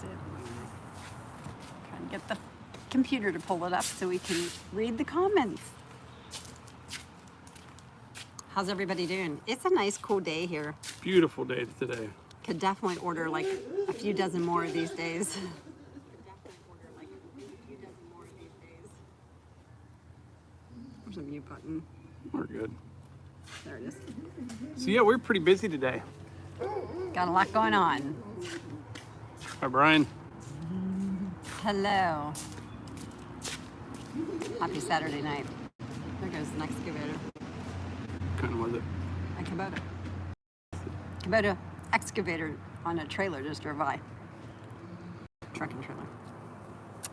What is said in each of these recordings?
see it. Trying to get the computer to pull it up so we can read the comments. How's everybody doing? It's a nice cool day here. Beautiful day today. Could definitely order like a few dozen more these days. There's a mute button. We're good. There it is. So yeah, we're pretty busy today. Got a lot going on. Hi, Brian. Hello. Happy Saturday night. There goes the excavator. What kind was it? A Kubota. Kubota excavator on a trailer just drove by. Truck and trailer.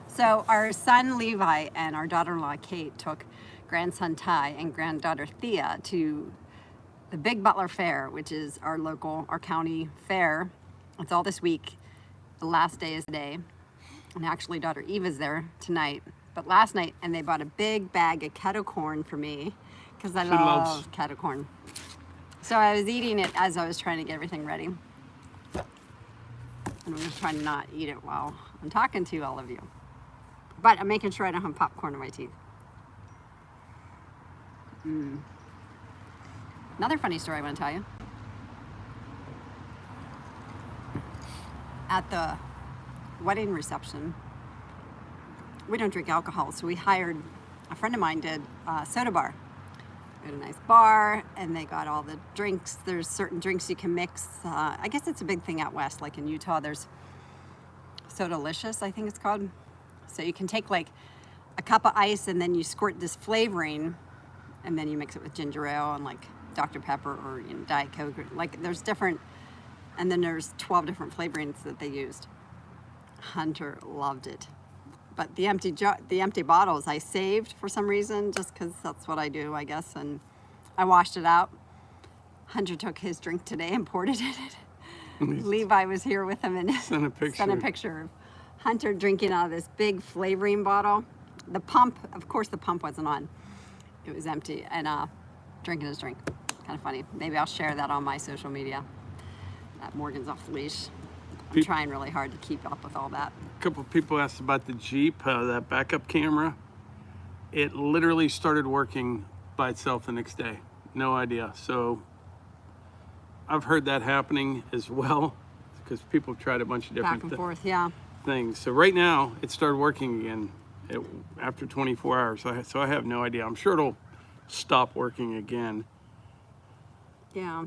So our son Levi and our daughter-in-law Kate took grandson Ty and granddaughter Thea to the Big Butler Fair, which is our county fair. It's all this week. The last day is today. And actually daughter Eva's there tonight. But last night, and they bought a big bag of kettle corn for me because I love kettle corn. So I was eating it as I was trying to get everything ready. And I'm just trying to not eat it while I'm talking to all of you. But I'm making sure I don't have popcorn in my teeth. Another funny story I want to tell you. At the wedding reception, we don't drink alcohol, so we hired, a friend of mine did a soda bar. We had a nice bar, and they got all the drinks. There's certain drinks you can mix. I guess it's a big thing out west, like in Utah, there's Sodalicious, I think it's called. So you can take like a cup of ice, and then you squirt this flavoring, and then you mix it with ginger ale and like Dr. Pepper or Diet Coke. Like there's different, and then there's 12 different flavorings that they used. Hunter loved it. But the empty bottles I saved for some reason, just because that's what I do, I guess, and I washed it out. Hunter took his drink today and poured it in it. Levi was here with him and sent a picture of Hunter drinking out of this big flavoring bottle. The pump, of course the pump wasn't on. It was empty, and drinking his drink. Kind of funny. Maybe I'll share that on my social media. Morgan's off the leash. I'm trying really hard to keep up with all that. A couple of people asked about the Jeep, that backup camera. It literally started working by itself the next day. No idea. So I've heard that happening as well, because people have tried a bunch of different back and forth, yeah, things. So right now it started working again after 24 hours. So I have no idea. I'm sure it'll stop working again. Yeah.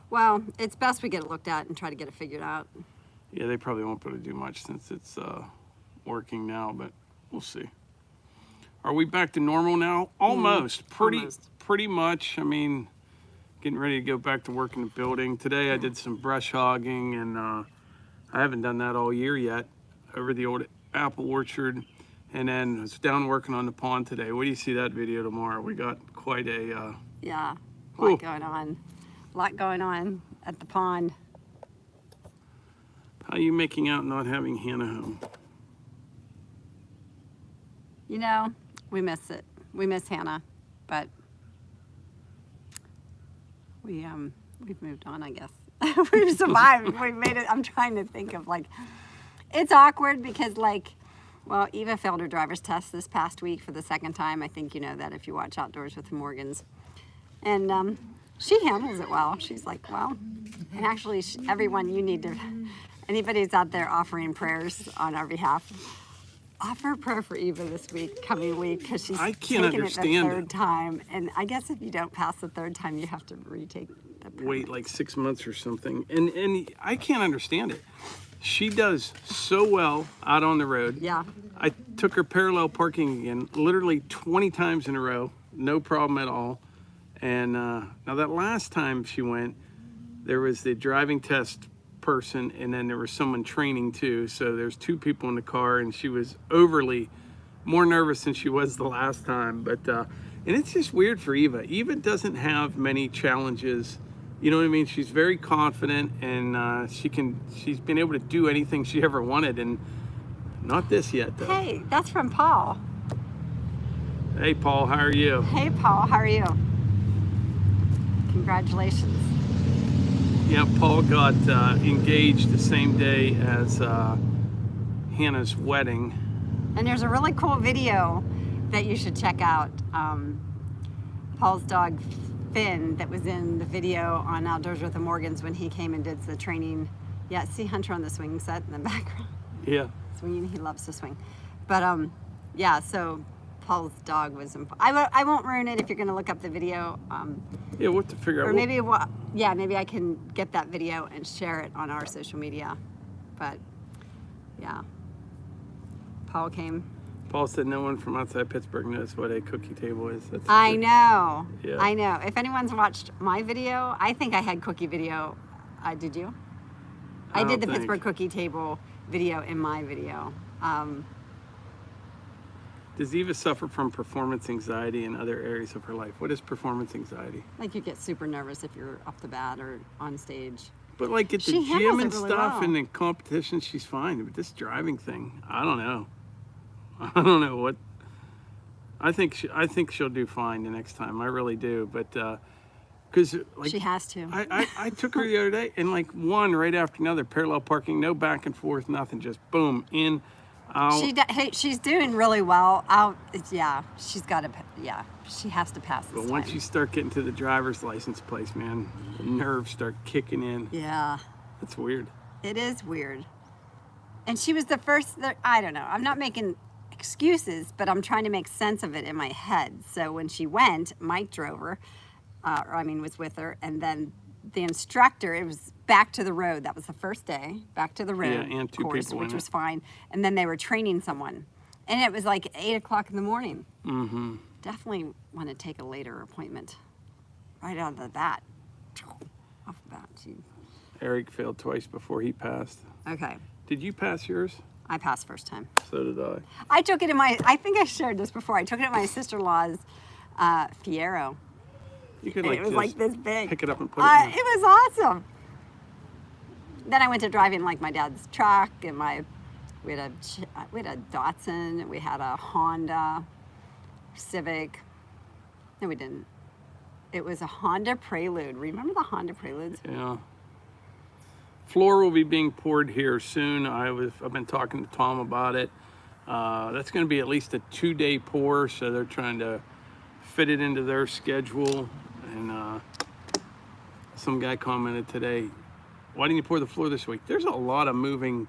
Well, it's best we get it looked at and try to get it figured out. Yeah, they probably won't be able to do much since it's working now, but we'll see. Are we back to normal now? Almost. Pretty much. I mean, getting ready to go back to work in the building. Today I did some brush hogging, and I haven't done that all year yet, over the old apple orchard. And then I was down working on the pond today. What do you see that video tomorrow? We got quite a... yeah, a lot going on. A lot going on at the pond. How are you making out not having Hannah home? You know, we miss it. We miss Hannah, but we've moved on, I guess. We've survived. We made it. I'm trying to think of like, it's awkward because like, well, Eva failed her driver's test this past week for the second time. I think you know that if you watch Outdoors with the Morgans. And she handles it well. She's like, well, and actually everyone, you need to, anybody who's out there offering prayers on our behalf, offer a prayer for Eva this week, coming week, because she's taking it the third time. And I guess if you don't pass the third time, you have to retake the permit. Wait like 6 months or something. And I can't understand it. She does so well out on the road. Yeah. I took her parallel parking again, literally 20 times in a row, no problem at all. And now that last time she went, there was the driving test person, and then there was someone training too. So there's two people in the car, and she was overly more nervous than she was the last time. But and it's just weird for Eva. Eva doesn't have many challenges. You know what I mean? She's very confident, and she's been able to do anything she ever wanted, and not this yet though. Hey, that's from Paul. Hey Paul, how are you? Hey Paul, how are you? Congratulations. Yeah, Paul got engaged the same day as Hannah's wedding. And there's a really cool video that you should check out. Paul's dog Finn that was in the video on Outdoors with the Morgans when he came and did the training. Yeah, see Hunter on the swing set in the background. Yeah. Swinging, he loves to swing. But yeah, so Paul's dog was. I won't ruin it if you're going to look up the video. Yeah, we'll have to figure out. Or maybe maybe I can get that video and share it on our social media. But yeah, Paul came. Paul said no one from outside Pittsburgh knows what a cookie table is. That's I know. Yeah. I know. If anyone's watched my video, I think I had cookie video. Did you? I did the don't Pittsburgh think. cookie table video in my video. Does Eva suffer from performance anxiety in other areas of her life? What is performance anxiety? Like you get super nervous if you're up the bat or on stage. But like at the She gym handles and it really stuff well. and in competition, she's fine. But this driving thing, I don't know. I don't know what. I think she'll do fine the next time. I really do. But because like She has to. I took her the other day and like one right after another, parallel parking, no back and forth, nothing, just boom in. Out. She's doing really well. She's got to. Yeah, she has to pass this But once time. you start getting to the driver's license place, man, the nerves start kicking in. Yeah, That's weird. it is weird. And she was the first. I don't know. I'm not making excuses, but I'm trying to make sense of it in my head. So when she went, Mike drove her. Was with her, and then the instructor. It was back to the road. That was the first day. Back to the road. Yeah, and two course, people in which it. was fine. And then they were training someone, and it was like 8 o'clock in the morning. Mm-hmm. Definitely want to take a later appointment. Right out of the bat. Off the bat. Eric failed twice before he passed. Okay. Did you pass yours? I passed first time. So did I. I took it in I think I shared this before. I took it at my sister-in-law's Fiero. You could And like it was just like this big. pick it up and put it in. It was awesome. Then I went to driving like my dad's truck, and we had a Datsun, we had a Honda Civic. No, we didn't. It was a Honda Prelude. Remember the Honda Preludes? Yeah. Floor will be being poured here soon. I've been talking to Tom about it. That's going to be at least a 2-day pour, so they're trying to fit it into their schedule. And some guy commented today, "Why didn't you pour the floor this week?" There's a lot of moving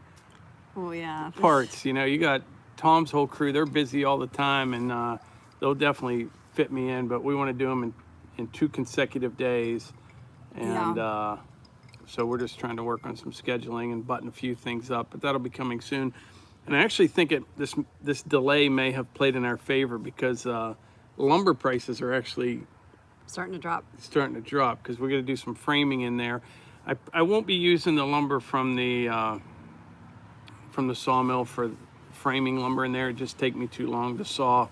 Oh yeah. parts. You know, you got Tom's whole crew. They're busy all the time, and they'll definitely fit me in. But we want to do them in 2 consecutive days, and so we're just trying to work on some scheduling and button a few things up. But that'll be coming soon. And I actually think this delay may have played in our favor because lumber prices are actually Starting to drop. because we're going to do some framing in there. I won't be using the lumber from the sawmill for framing lumber in there. It just take me too long to saw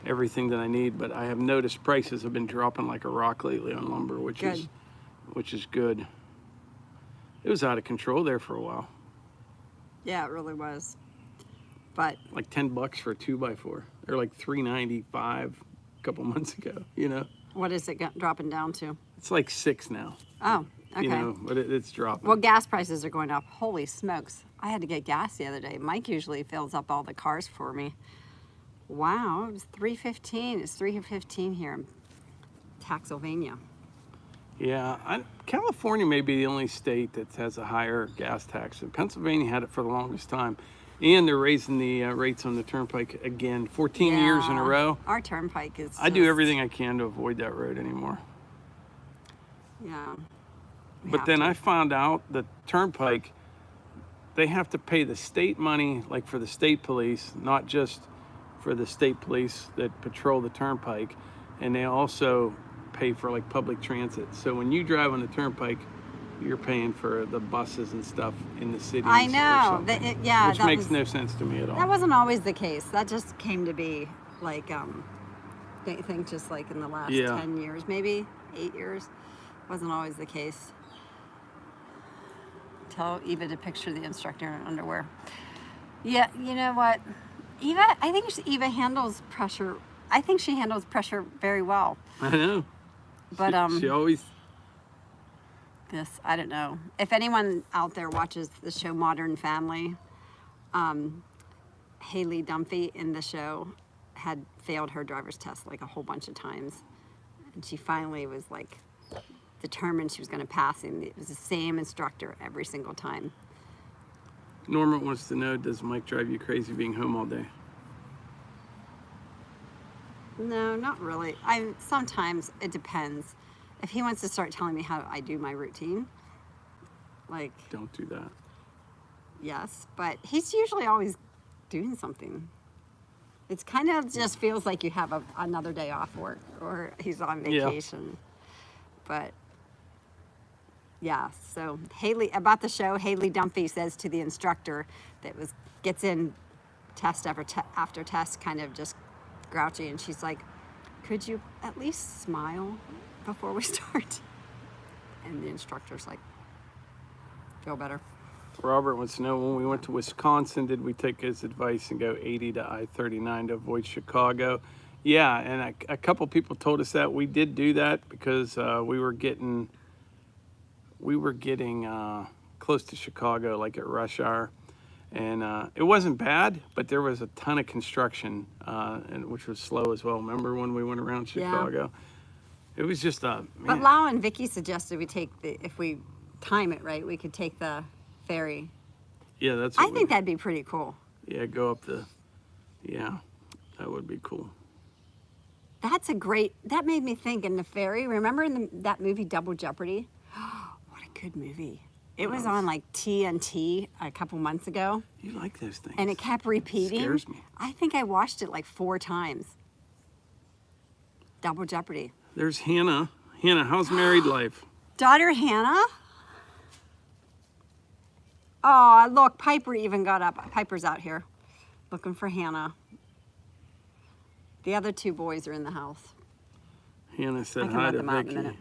everything that I need. But I have noticed prices have been dropping like a rock lately on lumber, which is good. It was out of control there for a while. Yeah, it really was. But Like $10 for a 2x4. They're like $3.95 a couple months ago. You know, what is it dropping down to? it's like $6 now. Oh, okay. You know, but it's dropping. Well, gas prices are going up. Holy smokes. I had to get gas the other day. Mike usually fills up all the cars for me. Wow, it was $3.15. It's $3.15 here in Taxylvania. Yeah, California may be the only state that has a higher gas tax. Pennsylvania had it for the longest time. And they're raising the rates on the turnpike again, 14 years in a row. Our turnpike is I do everything I can to avoid that road anymore. Yeah. But then I found out that turnpike, they have to pay the state money, like for the state police, not just for the state police that patrol the turnpike. And they also pay for like public transit. So when you drive on the turnpike, you're paying for the buses and stuff in the cities. I know. Or something, which that makes no sense to me at all. That wasn't always the case. That just came to be like, I think just like in the last 10 years, maybe 8 years. Wasn't always the case. Tell Eva to picture the instructor in underwear. Yeah, you know what? I think Eva handles pressure. I think she handles pressure very well. I know. But she always this. I don't know. If anyone out there watches the show Modern Family, Haley Dunphy in the show had failed her driver's test like a whole bunch of times. And she finally was like determined she was going to pass, and it was the same instructor every single time. Norma wants to know, does Mike drive you crazy being home all day? No, not really. Sometimes it depends. If he wants to start telling me how I do my routine, like, Don't do that. yes, but he's usually always doing something. It's kind of just feels like you have another day off work, or he's on vacation. But yeah, so Haley, about the show, Haley Dunphy says to the instructor that gets in test after test, kind of just grouchy, and she's like, could you at least smile before we start? And the instructor's like, feel better. Robert wants to know, when we went to Wisconsin, did we take his advice and go 80 to I-39 to avoid Chicago? Yeah, and a couple people told us that. We did do that because we were getting close to Chicago, like at rush hour. And it wasn't bad, but there was a ton of construction, which was slow as well. Remember when we went around Chicago? Yeah. It was just man. But Lau and Vicky suggested we take if we time it right, we could take the ferry. Yeah, that's. I think that'd be pretty cool. Yeah, go up yeah, that would be cool. That made me think in the ferry. Remember in that movie Double Jeopardy? What a good movie. It was on like TNT a couple months ago. You like those things. And it kept repeating. It scares me. I think I watched it like 4 times. Double Jeopardy. There's Hannah. Hannah, how's married life? Daughter Hannah? Oh, look, Piper even got up. Piper's out here looking for Hannah. The other 2 boys are in the house. Hannah said I can hi let to them out in a Vicky. minute.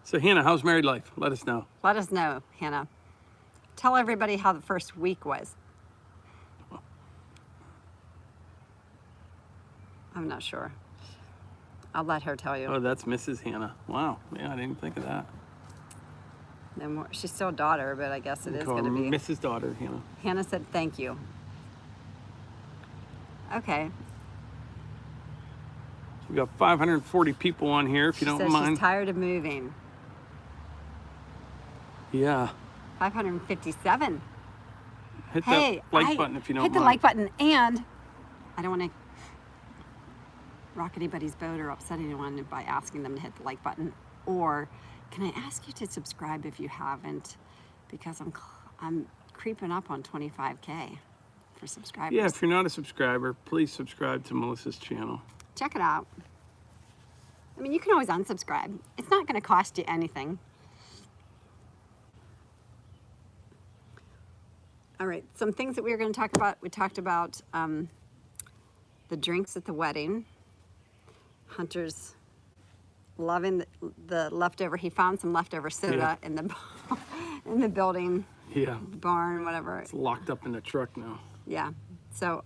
So Hannah, how's married life? Let us know. Let us know, Hannah. Tell everybody how the first week was. I'm not sure. I'll let her tell you. Oh, that's Mrs. Hannah. Wow. Yeah, I didn't think of that. And she's still a daughter, but I guess it is Call going to her be. Mrs. Daughter, Hannah. Hannah said thank you. Okay. So we got 540 people on here, if you She don't says mind. she's tired of moving. Yeah. 557. Hit Hey, that like button if you don't hit mind. the like button, and I don't want to rock anybody's boat or upset anyone by asking them to hit the like button. Or can I ask you to subscribe if you haven't? Because I'm creeping up on 25K for subscribers. Yeah, if you're not a subscriber, please subscribe to Melissa's channel. Check it out. I mean, you can always unsubscribe. It's not going to cost you anything. All right, some things that we were going to talk about. We talked about the drinks at the wedding. Hunter's loving the leftover. He found some leftover soda in the in the building, Yeah. barn, whatever. It's locked up in the truck now. Yeah. So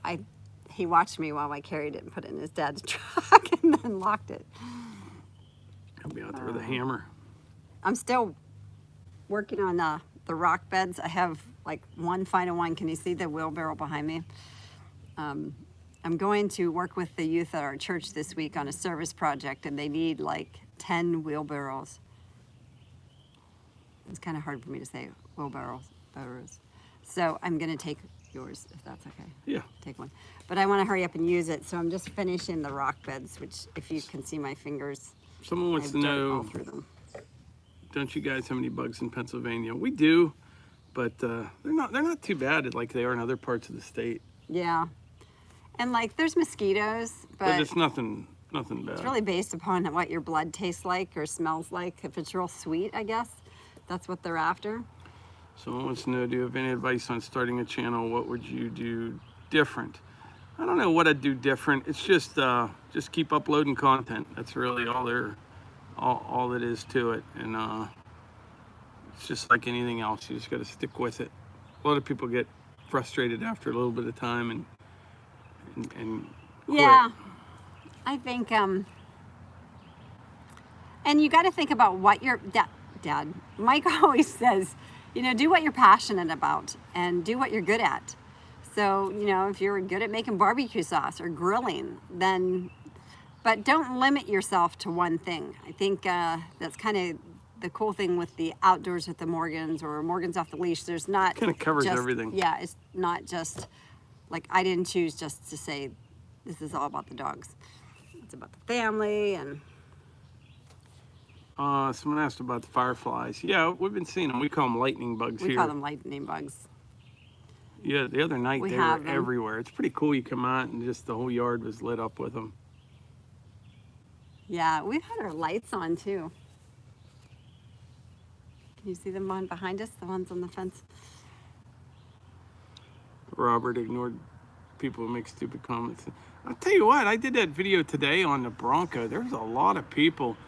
he watched me while I carried it and put it in his dad's truck and then locked it. He'll be out there with a hammer. I'm still working on the rock beds. I have like one final one. Can you see the wheelbarrow behind me? I'm going to work with the youth at our church this week on a service project, and they need like 10 wheelbarrows. It's kind of hard for me to say wheelbarrows. So I'm going to take yours, if that's okay. Yeah. Take one. But I want to hurry up and use it, so I'm just finishing the rock beds, which if you can see my fingers, Someone I wants have to dirt all know, through them. don't you guys have any bugs in Pennsylvania? We do, but they're not too bad like they are in other parts of the state. Yeah. And like there's mosquitoes, But it's nothing bad. it's really based upon what your blood tastes like or smells like. If it's real sweet, I guess that's what they're after. Someone wants to know, do you have any advice on starting a channel? What would you do different? I don't know what I'd do different. It's just keep uploading content. That's really all it is to it. And it's just like anything else. You just got to stick with it. A lot of people get frustrated after a little bit of time and Yeah, I think, and you got to think about what your dad, Mike always says, you know, do what you're passionate about and do what you're good at. So, you know, if you're good at making barbecue sauce or grilling, then, but don't limit yourself to one thing. I think that's kind of the cool thing with the outdoors with the Morgans or Morgans off the leash. There's not Kind of covers just, everything. Yeah, it's not just like I didn't choose just to say this is all about the dogs. It's about the family and. Someone asked about the fireflies. Yeah, we've been seeing them. We call them lightning bugs here. We call them lightning bugs. Yeah, the other night We they have were them. everywhere. It's pretty cool. You come out and just the whole yard was lit up with them. Yeah, we've had our lights on too. Can you see them on behind us? The ones on the fence? Robert ignored people who make stupid comments. I'll tell you what, I did that video today on the Bronco. There's a lot of people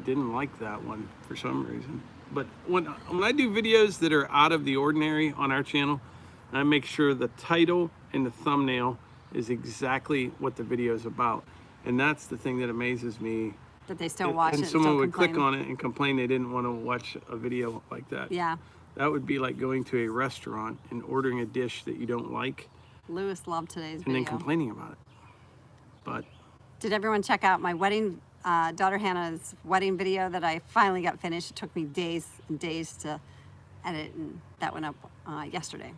didn't like that one for some reason. But when I do videos that are out of the ordinary on our channel, I make sure the title and the thumbnail is exactly what the video is about. And that's the thing that amazes me. That they still watch it And and someone still would complain. click on it and complain they didn't want to watch a video like that. Yeah, That would be like going to a restaurant and ordering a dish that you don't like Lewis loved today's and video. then complaining about it. But Did everyone check out my wedding, daughter Hannah's wedding video that I finally got finished? It took me days and days to edit, and that went up yesterday.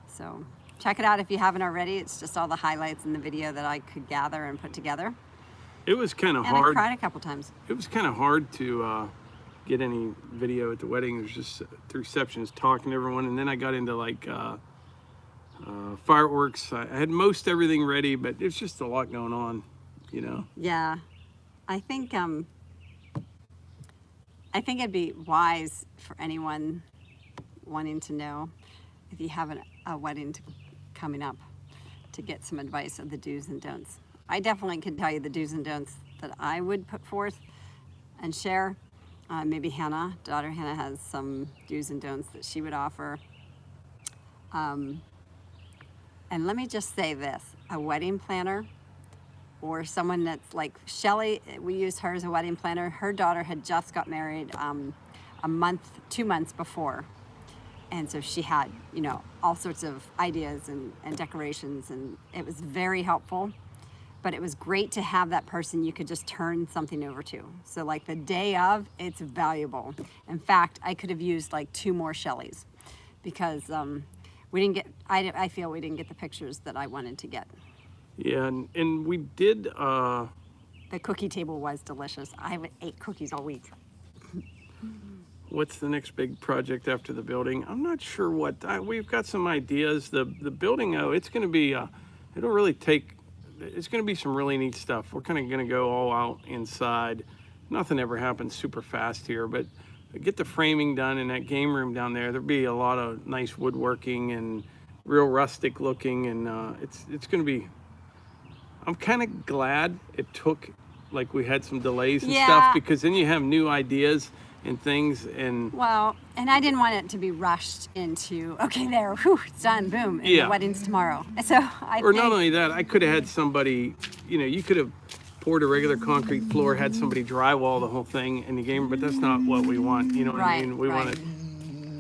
So check it out if you haven't already. It's just all the highlights in the video that I could gather and put together. it was kind of And I hard. cried a couple times. It was kind of hard to get any video at the wedding. It was just the receptionist talking to everyone, and then I got into like fireworks. I had most everything ready, but there's just a lot going on, you know. Yeah, I think it'd be wise for anyone wanting to know if you have a wedding coming up to get some advice of the do's and don'ts. I definitely could tell you the do's and don'ts that I would put forth and share. Maybe daughter Hannah has some do's and don'ts that she would offer. And let me just say this, a wedding planner or someone that's like Shelly, we used her as a wedding planner. Her daughter had just got married 2 months before. And so she had, you know, all sorts of ideas and decorations, and it was very helpful. But it was great to have that person you could just turn something over to. So like the day of, it's valuable. In fact, I could have used like 2 more Shellys because we didn't get, I feel we didn't get the pictures that I wanted to get. Yeah, and we did. The cookie table was delicious. I ate cookies all week. What's the next big project after the building? I'm not sure what. We've got some ideas. The building, though, it's going to be. It'll really take. It's going to be some really neat stuff. We're kind of going to go all out inside. Nothing ever happens super fast here, but get the framing done in that game room down there. There'll be a lot of nice woodworking and real rustic looking, and it's going to be. I'm kind of glad it took, like we had some delays and stuff, because then you have new ideas and things, and well, and I didn't want it to be rushed into, okay, there, whew, it's done, boom, and the wedding's tomorrow. So not only that, I could have had somebody, you know, you could have poured a regular concrete floor, had somebody drywall the whole thing in the game, but that's not what we want. You know what I mean? We wanted.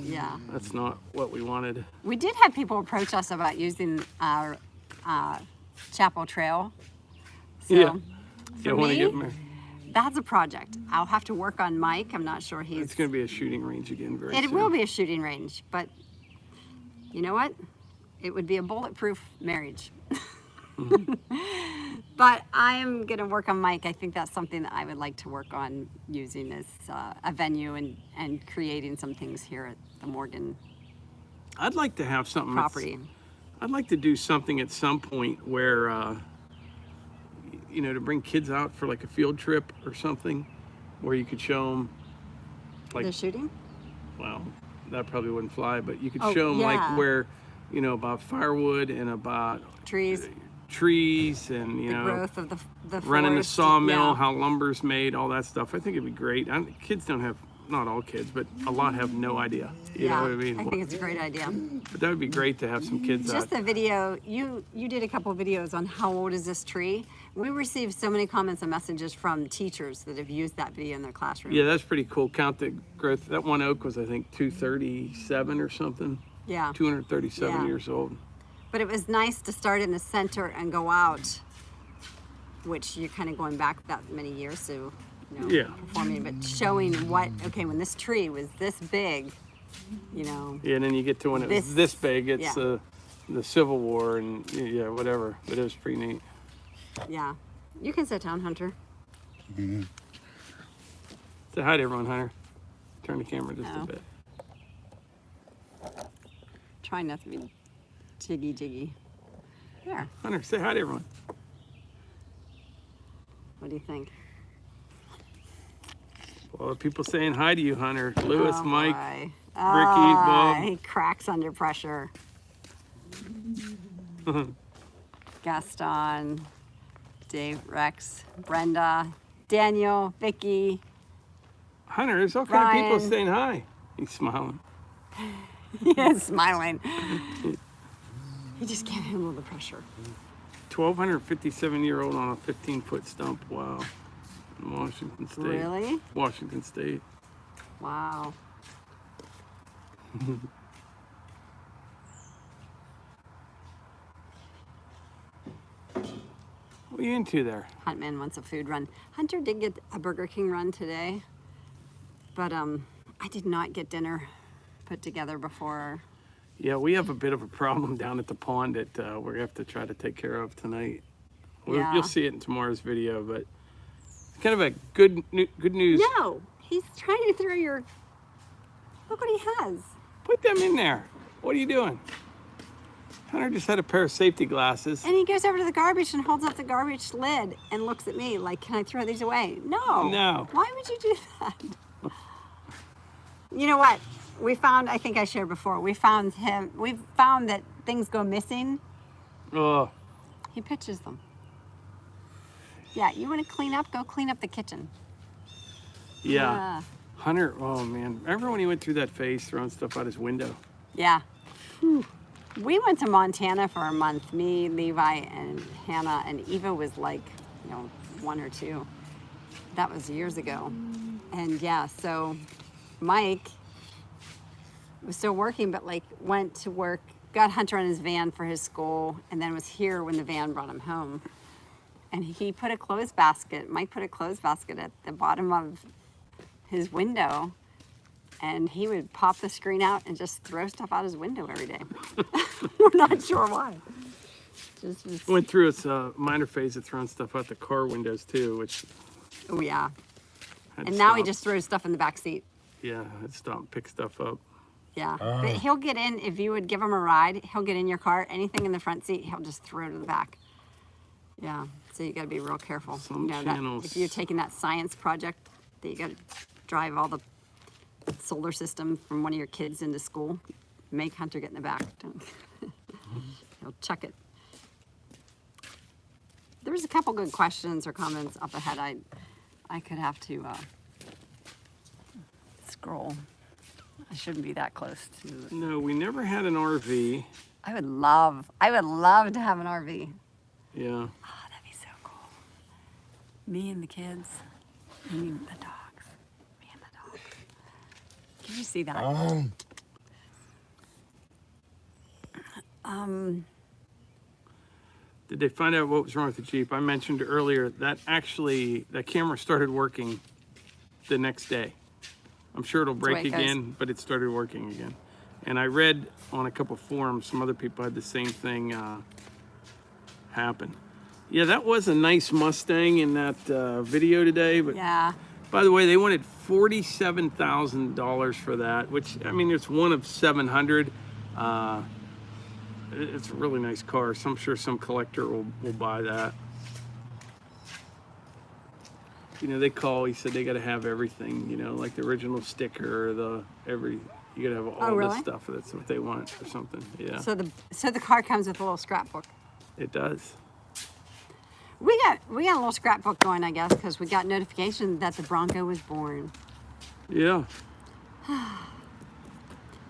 Yeah. That's not what we wanted. We did have people approach us about using our chapel trail. So Yeah. For want to me, get married. that's a project. I'll have to work on Mike. I'm not sure he's. It's going to be a shooting range again very soon. It will be a shooting range, but you know what? It would be a bulletproof marriage. But I am going to work on Mike. I think that's something that I would like to work on using as a venue and creating some things here at the Morgan I'd like to have something. property. I'd like to do something at some point where, you know, to bring kids out for like a field trip or something, where you could show them, like, The shooting? well, that probably wouldn't fly, but you could Oh, show them yeah. like where, you know, about firewood and about Trees, trees and, you the know, growth of the running the forest, sawmill, yeah. how lumber's made, all that stuff. I think it'd be great. Kids don't have not all kids, but a lot have no idea. You know what I mean? I think it's a great idea. But that would be great to have some kids Just out. the video, you did a couple of videos on how old is this tree. We received so many comments and messages from teachers that have used that video in their classroom. Yeah, that's pretty cool. Count the growth. That one oak was, I think, 237 or something. Yeah. 237 Yeah. years old. But it was nice to start in the center and go out, which you're kind of going back that many years, so, you know, Yeah. performing, but showing what, okay, when this tree was this big, you know. Yeah, and then you get to when it was this big, it's yeah. the Civil War and yeah, whatever. But it was pretty neat. Yeah. You can sit down, Hunter. Say hi to everyone, Hunter. Turn the camera just Oh. a bit. Try not to be jiggy. There. Hunter, say hi to everyone. What do you think? Well, people saying hi to you, Hunter. Lewis, Oh, Mike, boy. Bob. He cracks under pressure. Gaston, Dave, Rex, Brenda, Daniel, Vicky. Hunter, there's all kind of people Ryan. saying hi. He's smiling. He is smiling. He just can't handle the pressure. 1,257-year-old on a 15-foot stump. Wow. In Washington State. Really? Washington State. Wow. What are you into there? Huntman wants a food run. Hunter did get a Burger King run today, but I did not get dinner put together before. Yeah, we have a bit of a problem down at the pond that we're going to have to try to take care of tonight. Yeah. You'll see it in tomorrow's video, but it's kind of a good news. No, he's trying to throw your. Look what he has. Put them in there. What are you doing? Hunter just had a pair of safety glasses. And he goes over to the garbage and holds up the garbage lid and looks at me like, "Can I throw these away?" No. No. Why would you do that? You know what? We found. I think I shared before. We found that things go missing. Oh, He pitches them. Yeah, you want to clean up? Go clean up the kitchen. yeah. Hunter, oh man. Remember when he went through that phase throwing stuff out his window? Yeah. We went to Montana for a month. Me, Levi, and Hannah, and Eva was like, 1 or 2. That was years ago. And yeah, so Mike was still working, but like went to work, got Hunter on his van for his school, and then was here when the van brought him home. And he put a clothes basket, Mike put a clothes basket at the bottom of his window, and he would pop the screen out and just throw stuff out his window every day. We're not sure why. Just Went through its minor phase of throwing stuff out the car windows too, which oh yeah. had And to now he stop. just throws stuff in the back seat. Yeah, I'd stop and pick stuff up. Yeah, but he'll get in, if you would give him a ride, he'll get in your car, anything in the front seat, he'll just throw to the back. Yeah, so you gotta be real careful. Some that channels- if you're taking that science project, that you gotta drive all the solar system from one of your kids into school, make Hunter get in the back. He'll chuck it. There was a couple good questions or comments up ahead. I could have to scroll. I shouldn't be that close to. No, we never had an RV. I would love to have an RV. Yeah. Oh, that'd be so cool. Me and the kids, me and the dogs, me and the dogs. Can you see that? Did they find out what was wrong with the Jeep? I mentioned earlier that camera started working the next day. I'm sure it'll break way it goes. again, but it started working again. And I read on a couple forums, some other people had the same thing happen. Yeah, that was a nice Mustang in that video today. But Yeah. by the way, they wanted $47,000 for that, which, I mean, it's one of 700. It's a really nice car, so I'm sure some collector will buy that. You know, he said they got to have everything, like the original sticker, you got to have all really? this stuff. That's what they want or something. Yeah, So the car comes with a little scrapbook. it does. We got a little scrapbook going, I guess, because we got notification that the Bronco was born. Yeah.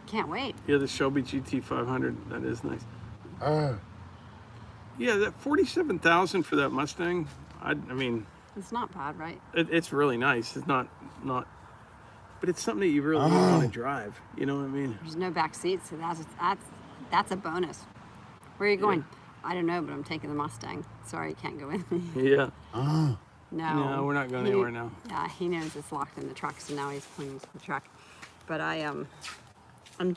Can't wait. Yeah, the Shelby GT 500. That is nice. Yeah, that 47,000 for that Mustang. I mean, It's not bad, right? it's really nice. It's not, but it's something that you really want to drive. You know what I mean? There's no back seat, so that's a bonus. Where are you going? I don't know, but I'm taking the Mustang. Sorry, you can't go with me. Yeah. No. No, we're not going anywhere now. Yeah, he knows it's locked in the truck, so now he's cleaning the truck. But I'm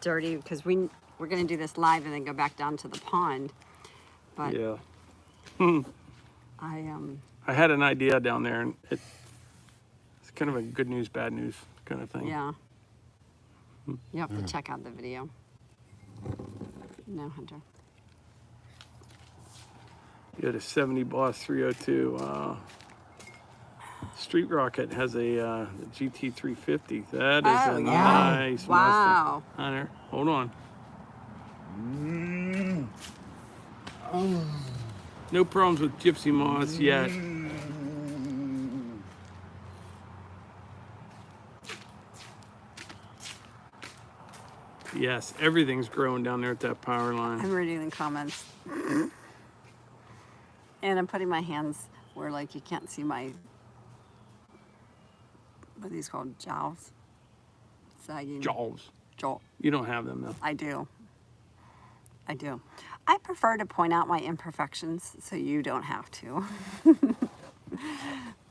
dirty because we're gonna do this live and then go back down to the pond. But Yeah. I I had an idea down there, and it's kind of a good news, bad news kind of thing. yeah. You have to check out the video. No, Hunter. You had a 70 Boss 302. Street Rocket has a GT 350. That is a nice Wow. Mustang. Hunter, hold on. No problems with Gypsy Moss yet. Yes, everything's growing down there at that power line. I'm reading the comments. And I'm putting my hands where like you can't see my, what are these called? Jowls? Sagging. Jaws. Joel. You don't have them though. I do. I do. I prefer to point out my imperfections so you don't have to.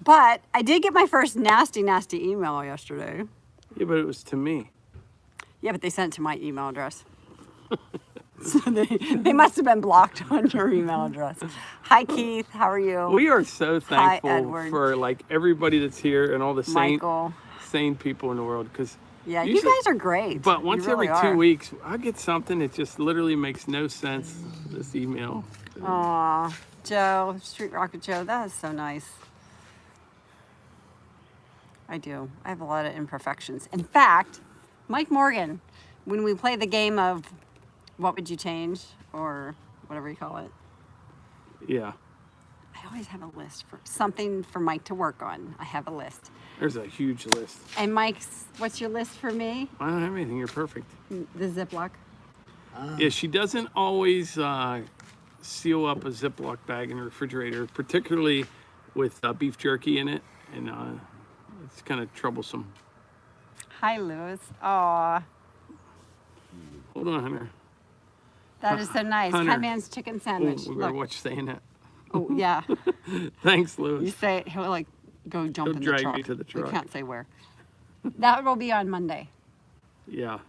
But I did get my first nasty email yesterday. Yeah, but it was to me. Yeah, but they sent it to my email address. So they must have been blocked on your email address. Hi, Keith. How are you? We are so thankful Edward. for like everybody that's here and all the Michael. sane people in the world. Because Yeah, you guys are great. But once You really every 2 are. weeks, I get something that just literally makes no sense. This email. Aw, Joe, Street Rocket Joe, that is so nice. I do. I have a lot of imperfections. In fact, Mike Morgan, when we play the game of what would you change or whatever you call it, Yeah, I always have a list for something for Mike to work on. I have a list. there's a huge list. And Mike's, what's your list for me? I don't have anything. You're perfect. The Ziploc. Yeah, she doesn't always seal up a Ziploc bag in her refrigerator, particularly with beef jerky in it, and it's kind of troublesome. Hi, Lewis. Aw, Hold on, Hunter. that is so nice. Hunter. Hi, man's chicken sandwich. Oh, we better Look. watch saying that. Oh, yeah. Thanks, You Lewis. say he'll like go jump He'll in the drag truck. me to the truck. We can't say where. That will be on Monday. Yeah.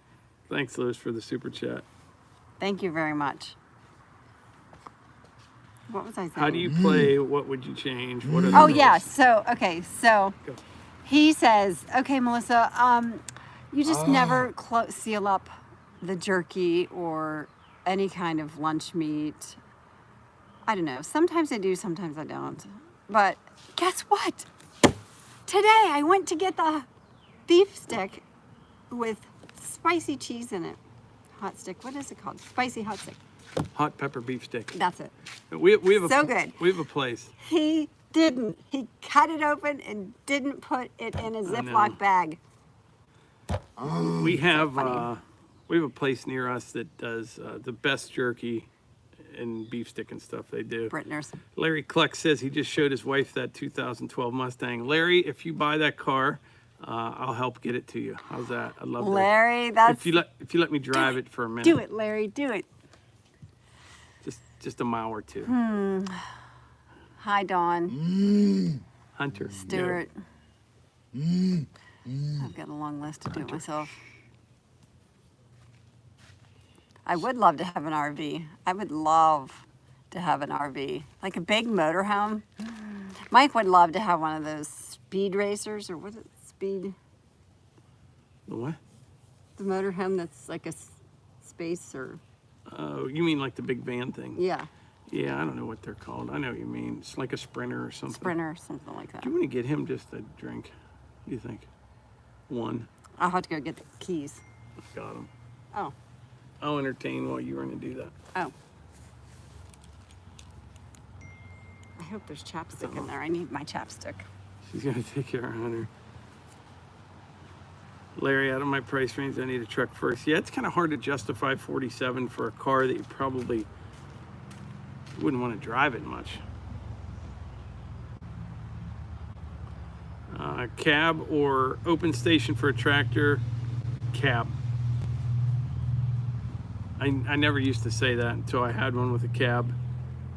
Thanks, Lewis, for the super chat. Thank you very much. What was I saying? How do you play? What would you change? What are the Oh rules? yeah. So okay. So Go. he says, okay, Melissa, you just never seal up the jerky or any kind of lunch meat. I don't know. Sometimes I do, sometimes I don't. But guess what? Today I went to get the beef stick with spicy cheese in it. Hot stick. What is it called? Spicy hot stick. Hot pepper beef stick. That's it. We have a So good. We have a place. He didn't. He cut it open and didn't put it in a Ziploc bag. We have funny. we have a place near us that does the best jerky and beef stick and stuff they do. Britners. Larry Kleck says he just showed his wife that 2012 Mustang. Larry, if you buy that car, I'll help get it to you. How's that? I'd love that. Larry, that's... If you let me drive it for a minute. Do it, Larry. Do it. Just a mile or two. Hi, Dawn. Hunter. Stuart. I've got a long list to do it myself. I would love to have an RV. I would love to have an RV. Like a big motorhome. Mike would love to have one of those speed racers, or what is it? Speed? The what? The motorhome that's like a space or... Oh, you mean like the big van thing? Yeah, Yeah, I don't know what they're called. I know what you mean. It's like a Sprinter or something. Sprinter, something like that. Do you want to get him just a drink? What do you think? One. I'll have to go get the keys. Got him. Oh, I'll entertain while you're going to do that. oh. I hope there's chapstick in there. I need my chapstick. She's going to take care of Hunter. Larry, out of my price range, I need a truck first. Yeah, it's kind of hard to justify 47 for a car that you probably wouldn't want to drive it much. Cab or open station for a tractor? Cab. I never used to say that until I had one with a cab,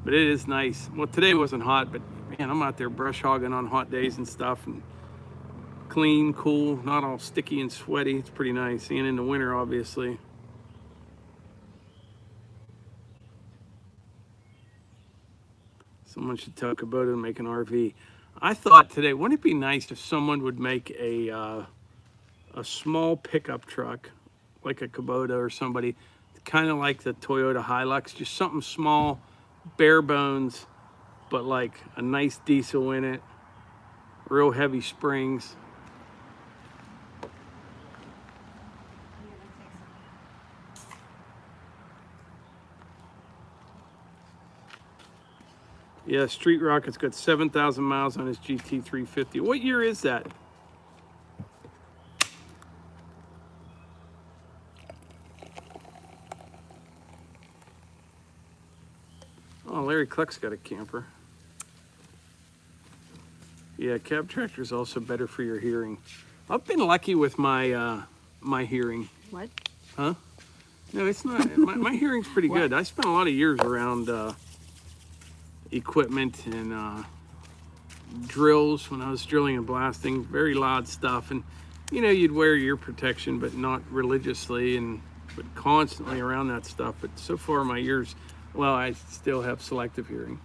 but it is nice. Well, today wasn't hot, but man, I'm out there brush hogging on hot days and stuff, and clean, cool, not all sticky and sweaty. It's pretty nice. And in the winter, obviously. Someone should tell Kubota to make an RV. I thought today, wouldn't it be nice if someone would make a small pickup truck, like a Kubota or somebody, kind of like the Toyota Hilux, just something small, bare bones, but like a nice diesel in it, real heavy springs. Yeah, Street Rocket's got 7,000 miles on his GT350. What year is that? Oh, Larry Cluck's got a camper. Yeah, cab tractor is also better for your hearing. I've been lucky with my my hearing. What? Huh? No, it's not. My hearing's pretty good. I spent a lot of years around equipment and drills when I was drilling and blasting. Very loud stuff, and you know, you'd wear ear protection, but not religiously, but constantly around that stuff. But so far, my ears, well, I still have selective hearing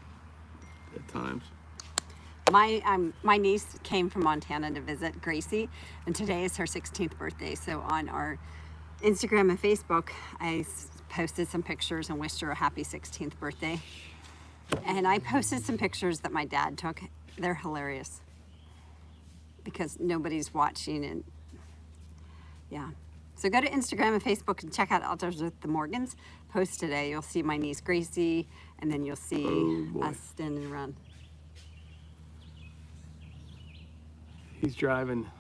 at times. My niece came from Montana to visit Gracie, and today is her 16th birthday. So on our Instagram and Facebook, I posted some pictures and wished her a happy 16th birthday. And I posted some pictures that my dad took. They're hilarious because nobody's watching, and yeah. So go to Instagram and Facebook and check out Outdoors with the Morgans. Post today. You'll see my niece Gracie, and then you'll see us standing around. He's driving.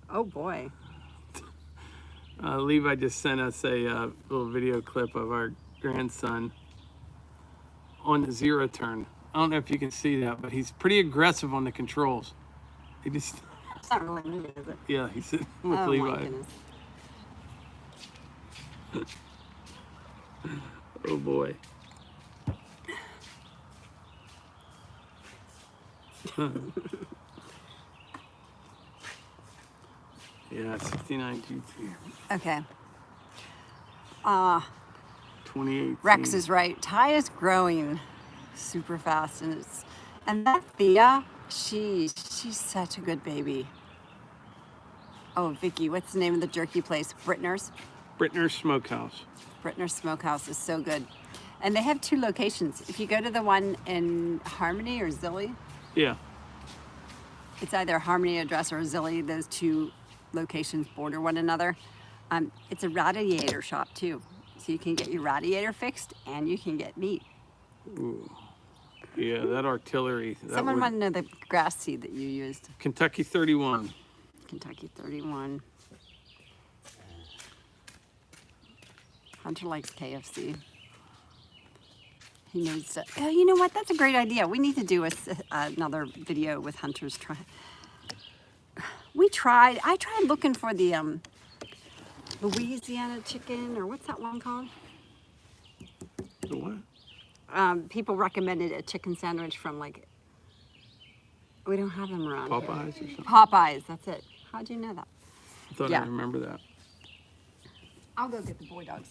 Oh boy. Levi just sent us a little video clip of our grandson on the zero turn. I don't know if you can see that, but he's pretty aggressive on the controls. He just... It's not really me, is it? Yeah, he's sitting with Oh Levi. my goodness. Oh boy. Yeah, 69 GT. Okay. 2018. Rex is right. Ty is growing super fast, and that Thea, she's such a good baby. Oh, Vicky, what's the name of the jerky place? Brittner's Smokehouse. Brittner's Smokehouse is so good. And they have 2 locations. If you go to the one in Harmony or Zilly, Yeah. it's either Harmony address or Zilly. Those 2 locations border one another. It's a radiator shop too. So you can get your radiator fixed and you can get meat. Ooh. Yeah, that artillery. Someone want to know the grass seed that you used. Kentucky 31. Kentucky 31. Hunter likes KFC. He knows that. Oh, you know what? That's a great idea. We need to do another video with Hunter's try. I tried looking for the Louisiana chicken, or what's that one called? The what? People recommended a chicken sandwich from we don't have them around. Popeyes or something? Popeyes, that's it. How'd you know that? I thought Yeah. I remember that. I'll go get the boy dogs.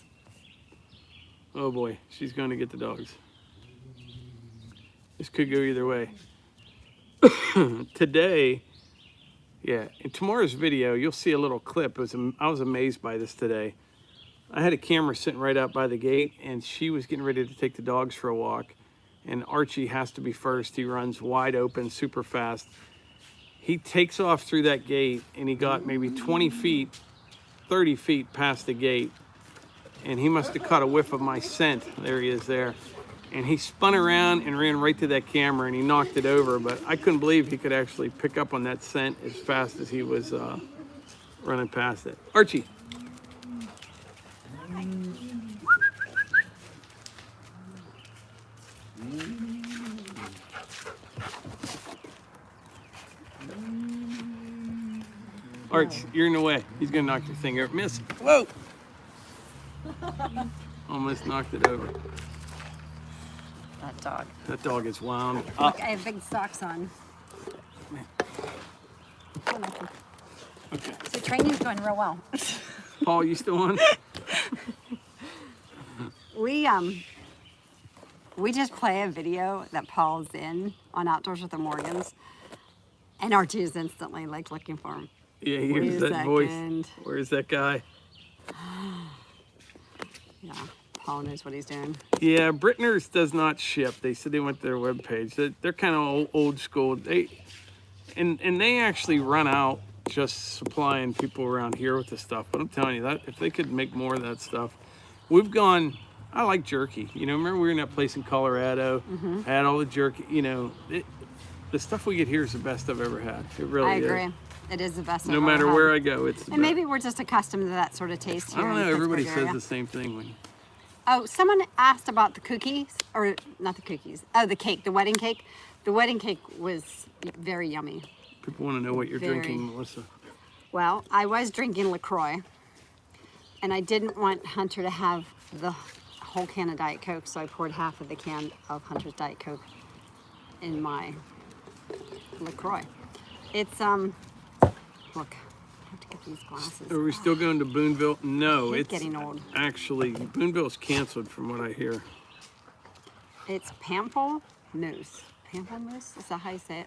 Oh boy, she's going to get the dogs. This could go either way. Today, yeah, in tomorrow's video, you'll see a little clip. I was amazed by this today. I had a camera sitting right out by the gate, and she was getting ready to take the dogs for a walk. And Archie has to be first. He runs wide open, super fast. He takes off through that gate, and he got maybe 20 feet, 30 feet past the gate. And he must have caught a whiff of my scent. There he is there. And he spun around and ran right to that camera, and he knocked it over. But I couldn't believe he could actually pick up on that scent as fast as he was running past it. Archie. Arch, you're in the way. He's gonna knock your thing over. Miss. Whoa! Almost knocked it over. That dog. That dog is wound Look, up. I have big socks on. Oh, nothing. Okay. So training's going real well. Paul, you still on? We just play a video that Paul's in on Outdoors with the Morgans, and Archie is instantly like looking for him. Yeah, he Wait hears a that voice. second. Where's that guy? Yeah, Paul knows what he's doing. Yeah, Britners does not ship. They said they went to their webpage. They're kind of old school. They actually run out just supplying people around here with the stuff. But I'm telling you that if they could make more of that stuff, we've gone. I like jerky. You know, remember we were in that place in Colorado, had all the jerky. You know, the stuff we get here is the best I've ever had. It really I is. agree. It is the best. No I've matter ever where had. I go, it's. And maybe we're just accustomed to that sort of taste I here. don't in know. the Everybody Pittsburgh says area. the same thing when. Oh, someone asked about the cookies, or not the cookies. Oh, the cake, the wedding cake. The wedding cake was very yummy. People want to know what you're Very. drinking, Melissa. Well, I was drinking LaCroix, and I didn't want Hunter to have the whole can of Diet Coke, so I poured half of the can of Hunter's Diet Coke in my LaCroix. It's, look, I have to get these glasses. Are we still going to Boonville? No, I hate it's getting old. actually Boonville's canceled from what I hear. It's Pamplemousse. Pamplemousse, is that how you say it?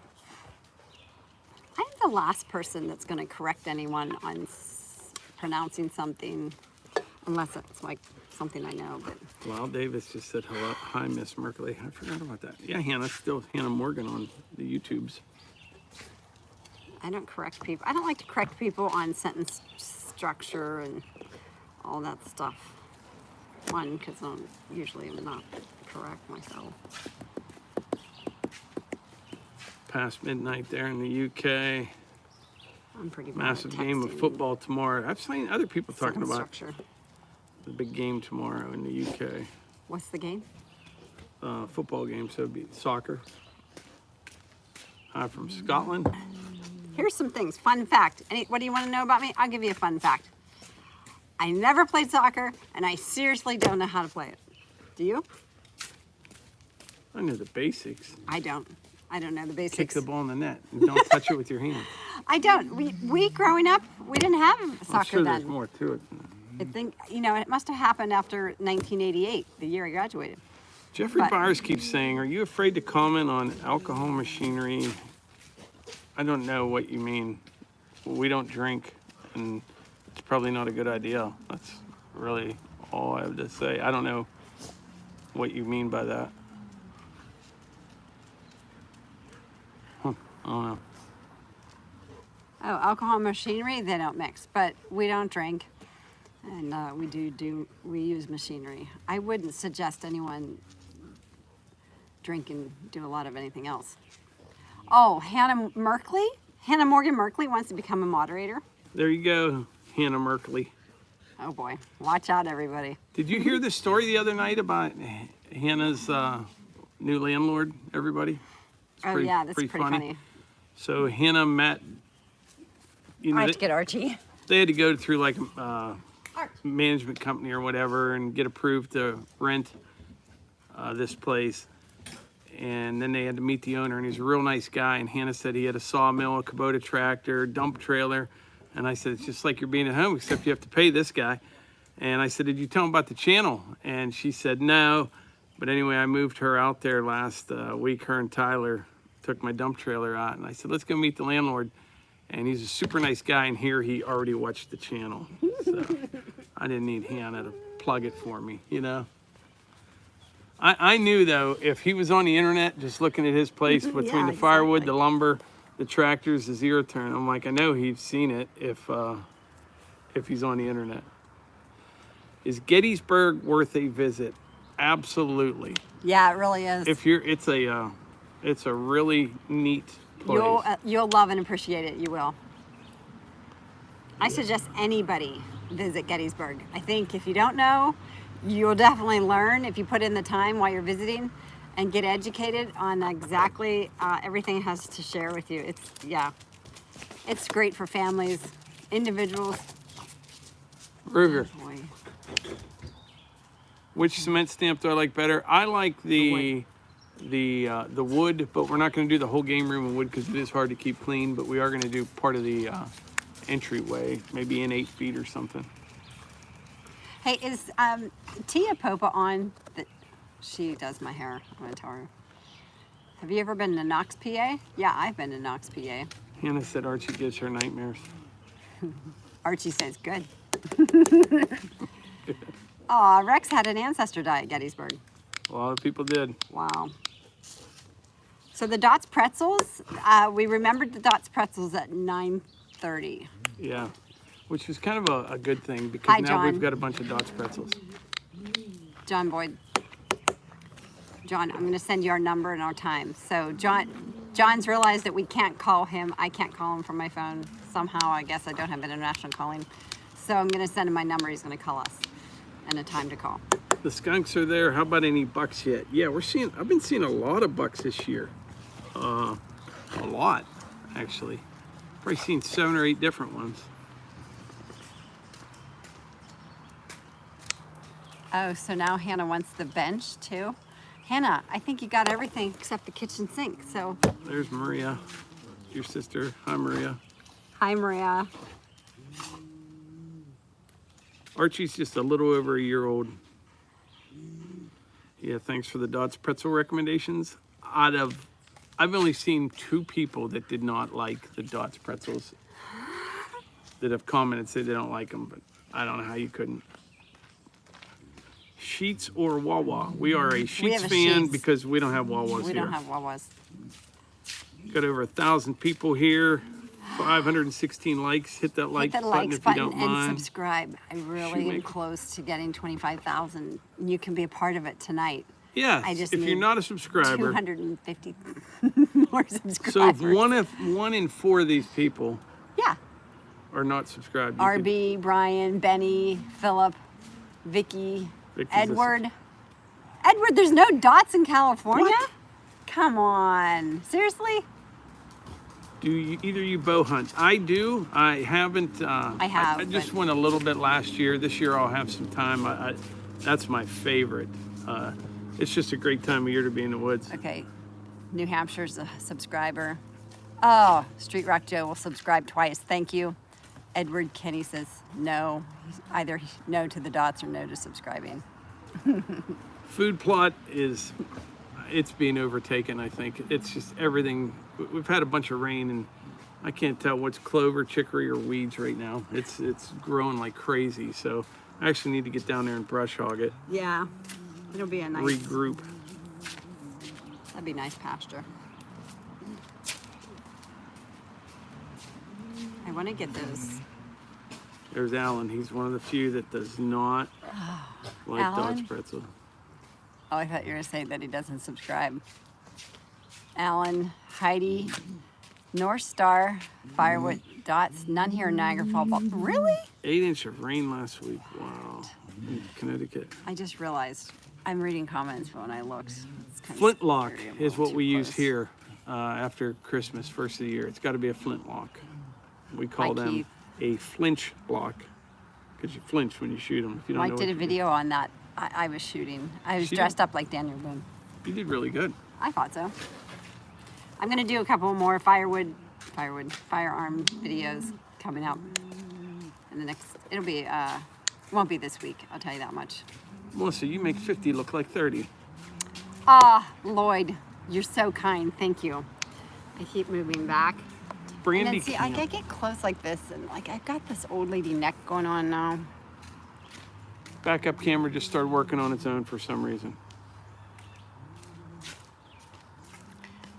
I'm the last person that's going to correct anyone on pronouncing something, unless it's like something I know. But Well, Davis just said hello. Hi, Miss Merkley. I forgot about that. Yeah, Hannah, still Hannah Morgan on the YouTubes. I don't correct people. I don't like to correct people on sentence structure and all that stuff. One, because I'm usually not correct myself. Past midnight there in the UK. I'm pretty bad Massive at game of texting football tomorrow. I've seen other people talking sentence about structure. the big game tomorrow in the UK. What's the game? Football game, so it'd be soccer. From Scotland. Here's some things. Fun fact. What do you want to know about me? I'll give you a fun fact. I never played soccer, and I seriously don't know how to play it. Do you? I know the basics. I don't. I don't know the basics. Kick the ball in the net and don't touch it with your hand. I don't. We growing up, we didn't have soccer I'm sure then. there's more to it. I think, it must have happened after 1988, the year I graduated. Jeffrey But- Byers keeps saying, are you afraid to comment on alcohol machinery? I don't know what you mean. We don't drink, and it's probably not a good idea. That's really all I have to say. I don't know what you mean by that. I don't know. Oh, alcohol machinery, they don't mix, but we don't drink. And we use machinery. I wouldn't suggest anyone drink and do a lot of anything else. Oh, Hannah Morgan Merkley wants to become a moderator. There you go, Hannah Merkley. Oh boy, watch out everybody. Did you hear the story the other night about Hannah's new landlord, everybody? It's Oh yeah, that's pretty funny. So Hannah met, I have to get Archie. they had to go through like a management company or whatever and get approved to rent this place. And then they had to meet the owner, and he's a real nice guy. And Hannah said he had a sawmill, a Kubota tractor, dump trailer. And I said, it's just like you're being at home, except you have to pay this guy. And I said, did you tell him about the channel? And she said, no. But anyway, I moved her out there last week. Her and Tyler took my dump trailer out. And I said, let's go meet the landlord. And he's a super nice guy. And here he already watched the channel. So I didn't need Hannah to plug it for me, you know. I knew, though, if he was on the internet just looking at his place between Yeah, the firewood, exactly. the lumber, the tractors, the zero turn, I'm like, I know he's seen it if he's on the internet. Is Gettysburg worth a visit? Absolutely. Yeah, it really is. It's a really neat place. You'll love and appreciate it. You will. I suggest anybody visit Gettysburg. I think if you don't know, you'll definitely learn if you put in the time while you're visiting and get educated on exactly everything it has to share with you. It's great for families, individuals. Ruger, Oh, boy. which cement stamp do I like better? I like the wood, but we're not going to do the whole game room in wood because it is hard to keep clean. But we are going to do part of the entryway, maybe in 8 feet or something. Hey, is Tia Popa on? She does my hair. I'm gonna tell her. Have you ever been to Knox, PA? Yeah, I've been to Knox, PA. Hannah said Archie gives her nightmares. Archie says good. Aw, Rex had an ancestor die at Gettysburg. A lot of people did. Wow. So the Dots pretzels, we remembered the Dots pretzels at 9:30. Yeah, which is kind of a good thing because Hi, now John. we've got a bunch of Dots pretzels. John Boyd. John, I'm gonna send you our number and our time. So John's realized that we can't call him. I can't call him from my phone. Somehow, I guess I don't have international calling. So I'm gonna send him my number. He's gonna call us and a time to call. The skunks are there. How about any bucks yet? Yeah, I've been seeing a lot of bucks this year. A lot, actually. Probably seen 7 or 8 different ones. Oh, so now Hannah wants the bench too? Hannah, I think you got everything except the kitchen sink, so. There's Maria, your sister. Hi, Maria. Hi, Maria. Archie's just a little over a year old. Yeah, thanks for the Dots pretzel recommendations. I've only seen 2 people that did not like the Dots pretzels that have commented, say they don't like them, but I don't know how you couldn't. Sheets or Wawa? We are a Sheets have a fan Sheetz. because we don't have Wawas We here. don't have Wawas. Got over 1,000 people here, 516 likes. Hit that like Hit the button likes if you button don't and mind. subscribe. I really Shoot, am make- close to getting 25,000. And you can be a part of it tonight. Yeah, I just if you're need not a subscriber. 250 more subscribers. So if one in 4 of these people Yeah. are not subscribed, you could- RB, Brian, Benny, Philip, Vicky, Vicky's a Edward. Edward, there's no Dots in California? What? Come on. Seriously? do either you bow hunt? I do. I haven't. I have, I just but- went a little bit last year. This year I'll have some time. That's my favorite. It's just a great time of year to be in the woods. Okay. New Hampshire's a subscriber. Oh, Street Rock Joe will subscribe twice. Thank you. Edward Kenny says no. He's either no to the Dots or no to subscribing. Food plot it's being overtaken. I think it's just everything. We've had a bunch of rain and I can't tell what's clover, chicory, or weeds right now. It's growing like crazy. So I actually need to get down there and brush hog it, Yeah. It'll be a nice, regroup. that'd be nice pasture. I want to get those. There's Alan. He's one of the few that does not like Alan? Dodge pretzel. Oh, I thought you were going to say that he doesn't subscribe. Alan, Heidi, North Star, Firewood, Dots, none here in Niagara Falls. Really? 8 inch of rain last week. Wow. In Connecticut. I just realized I'm reading comments, but when I looked, it's kind Flintlock of scary. I'm a is little what too we use close. here after Christmas, first of the year. It's got to be a flintlock. We call Hi, them Keith. a flinch block because you flinch when you shoot them. If you don't Mike know did what a you video on that. I was shooting. I was She did. dressed up like Daniel Boone. You did really good. I thought so. I'm gonna do a couple more firearm videos coming up in the next. It'll be won't be this week. I'll tell you that much. Melissa, you make 50 look like 30. Ah, Lloyd, you're so kind. Thank you. I keep moving back. Brandy And then see, I Camp. get close like this, and like I've got this old lady neck going on now. Backup camera just started working on its own for some reason.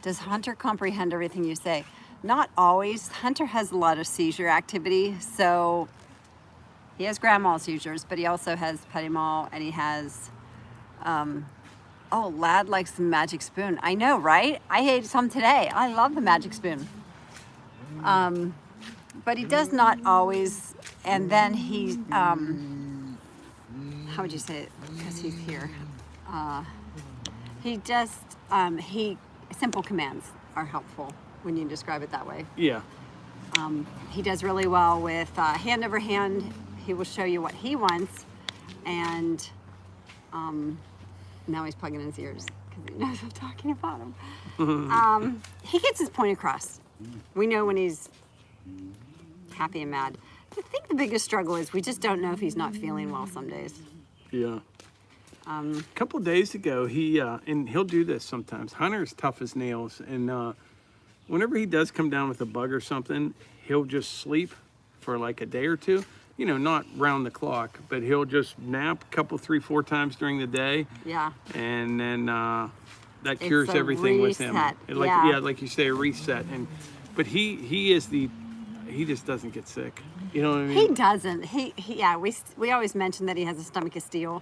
Does Hunter comprehend everything you say? Not always. Hunter has a lot of seizure activity, so he has grand mal seizures, but he also has petit mal, and he has, oh, Lad likes the magic spoon. I know, right? I ate some today. I love the magic spoon. But but he does not always. And then he, how would you say it? Because he's here. He just, simple commands are helpful when you describe it that way. Yeah. He does really well with hand over hand. He will show you what he wants, and now he's plugging his ears because he knows I'm talking about him. He gets his point across. We know when he's happy and mad. I think the biggest struggle is we just don't know if he's not feeling well some days. Yeah. A couple of days ago, and he'll do this sometimes. Hunter's tough as nails, and whenever he does come down with a bug or something, he'll just sleep for like a day or two. You know, not round the clock, but he'll just nap a couple, 3, 4 times during the day. Yeah. And then that cures everything with him. Like you say, a reset. But he just doesn't get sick. You know what I mean? He doesn't. We always mention that he has a stomach of steel.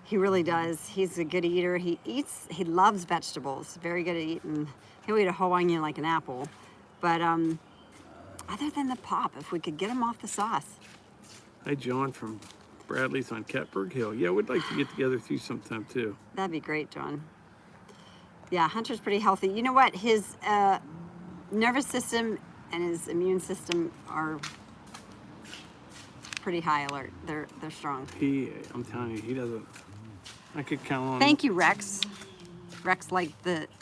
He really does. He's a good eater. He loves vegetables. Very good at eating. He'll eat a whole onion like an apple. But other than the pop, if we could get him off the sauce. Hi, John from Bradley's on Catburg Hill. Yeah, we'd like to get together with you sometime too. That'd be great, John. Yeah, Hunter's pretty healthy. You know what? His nervous system and his immune system are pretty high alert. They're strong. I'm telling you, he doesn't. I could count on. Thank you, Rex. Rex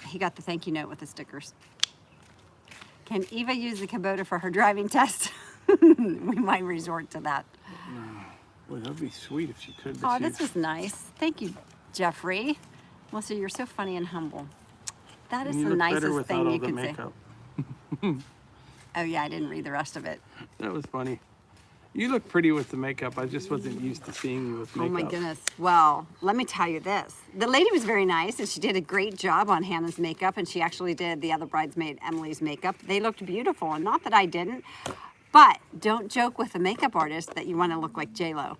he got the thank you note with the stickers. Can Eva use the Kubota for her driving test? We might resort to that. Boy, that'd be sweet if she could. Oh, this was nice. Thank you, Jeffrey. Melissa, you're so funny and humble. That is the nicest thing you could say. Oh yeah, I didn't read the rest of it. That was funny. You look pretty with the makeup. I just wasn't used to seeing you with makeup. Oh my goodness. Well, let me tell you this. The lady was very nice, and she did a great job on Hannah's makeup, and she actually did the other bridesmaid, Emily's makeup. They looked beautiful, and not that I didn't, but don't joke with a makeup artist that you want to look like J-Lo.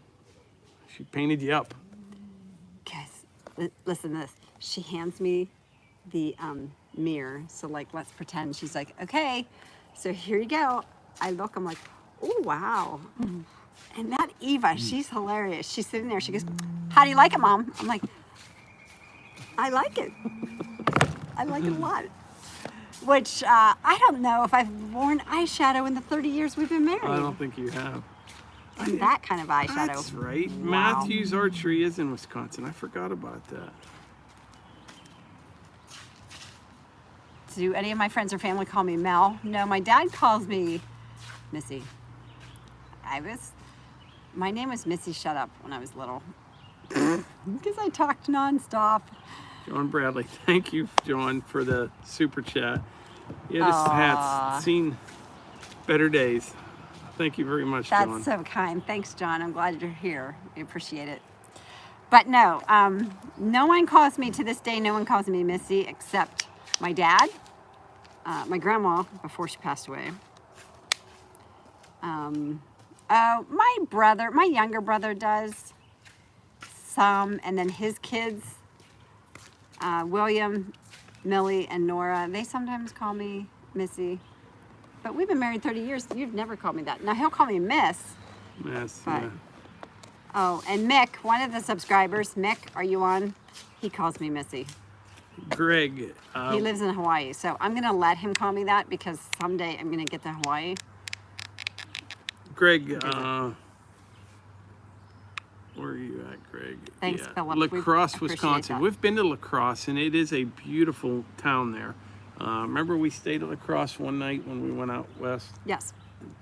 She painted you up. Guys, listen to this. She hands me the mirror, so like, let's pretend she's like, okay, so here you go. I look, I'm like, oh, wow. And that Eva, she's hilarious. She's sitting there. She goes, how do you like it, Mom? I'm like, I like it. I like it a lot. Which, I don't know if I've worn eyeshadow in the 30 years we've been married. I don't think you have. And that kind of eyeshadow. That's right. Wow. Matthews Archery is in Wisconsin. I forgot about that. Do any of my friends or family call me Mel? No, my dad calls me Missy. My name was Missy Shut Up when I was little. Because I talked nonstop. John Bradley, thank you, John, for the super chat. Yeah, this hat's seen better days. Thank you very much, John. That's so kind. Thanks, John. I'm glad you're here. We appreciate it. But no, no one calls me to this day. No one calls me Missy except my dad, my grandma before she passed away. My brother, my younger brother does some, and then his kids, William, Millie, and Nora, they sometimes call me Missy. But we've been married 30 years. You've never called me that. Now, he'll call me Miss. Miss, but, yeah. Oh, and Mick, one of the subscribers, Mick, are you on? He calls me Missy. Greg. He lives in Hawaii, so I'm going to let him call me that because someday I'm going to get to Hawaii. Greg, where are you at, Greg? Thanks, Philip. La Crosse, We Wisconsin. that. We've been to La Crosse, and it is a beautiful town there. Remember we stayed at La Crosse one night when we went out west? Yes.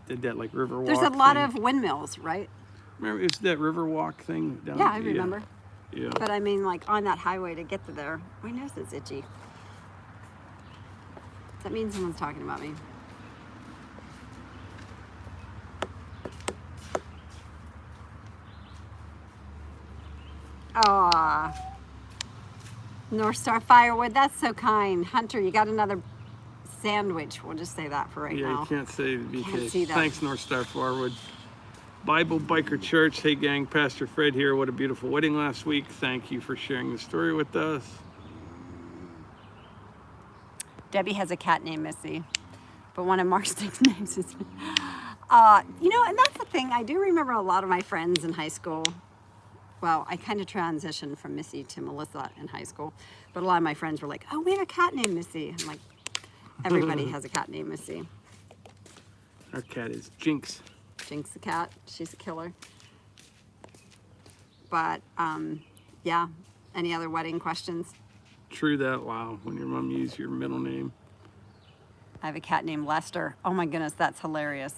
Did that like river walk There's a lot thing? of windmills, right? Remember, it was that river walk thing down Yeah, I remember. Yeah. But I mean, like on that highway to get to there, my nose is itchy. Does that mean someone's talking about me? Aw. North Star Firewood, that's so kind. Hunter, you got another sandwich. We'll just say that for right now. Yeah, you can't say the Can't BK. see that. Thanks, North Star Firewood. Bible Biker Church. Hey, gang, Pastor Fred here. What a beautiful wedding last week. Thank you for sharing the story with us. Debbie has a cat named Missy, but one of Mark's nicknames is... You know, and that's the thing. I do remember a lot of my friends in high school. Well, I kind of transitioned from Missy to Melissa in high school, but a lot of my friends were like, "Oh, we have a cat named Missy." I'm like, everybody has a cat named Missy. Our cat is Jinx. Jinx the cat. She's a killer. But yeah. Any other wedding questions? True that. Wow. When your mom used your middle name. I have a cat named Lester. Oh my goodness, that's hilarious.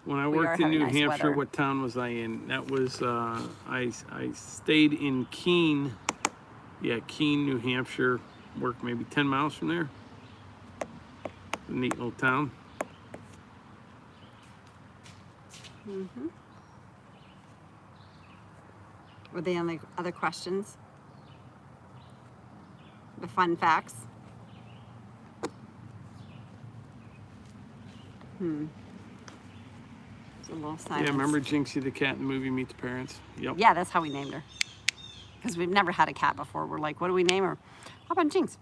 When I We are worked in having New nice Hampshire, weather. what town was I in? That was, I stayed in Keene. Yeah, Keene, New Hampshire. Worked maybe 10 miles from there. A neat little town. Were there any other questions? The fun facts? It's a little silence. Yeah, remember Jinxie the cat in the movie Meet the Parents? Yep. Yeah, that's how we named her. Because we've never had a cat before. We're like, what do we name her? How about Jinx?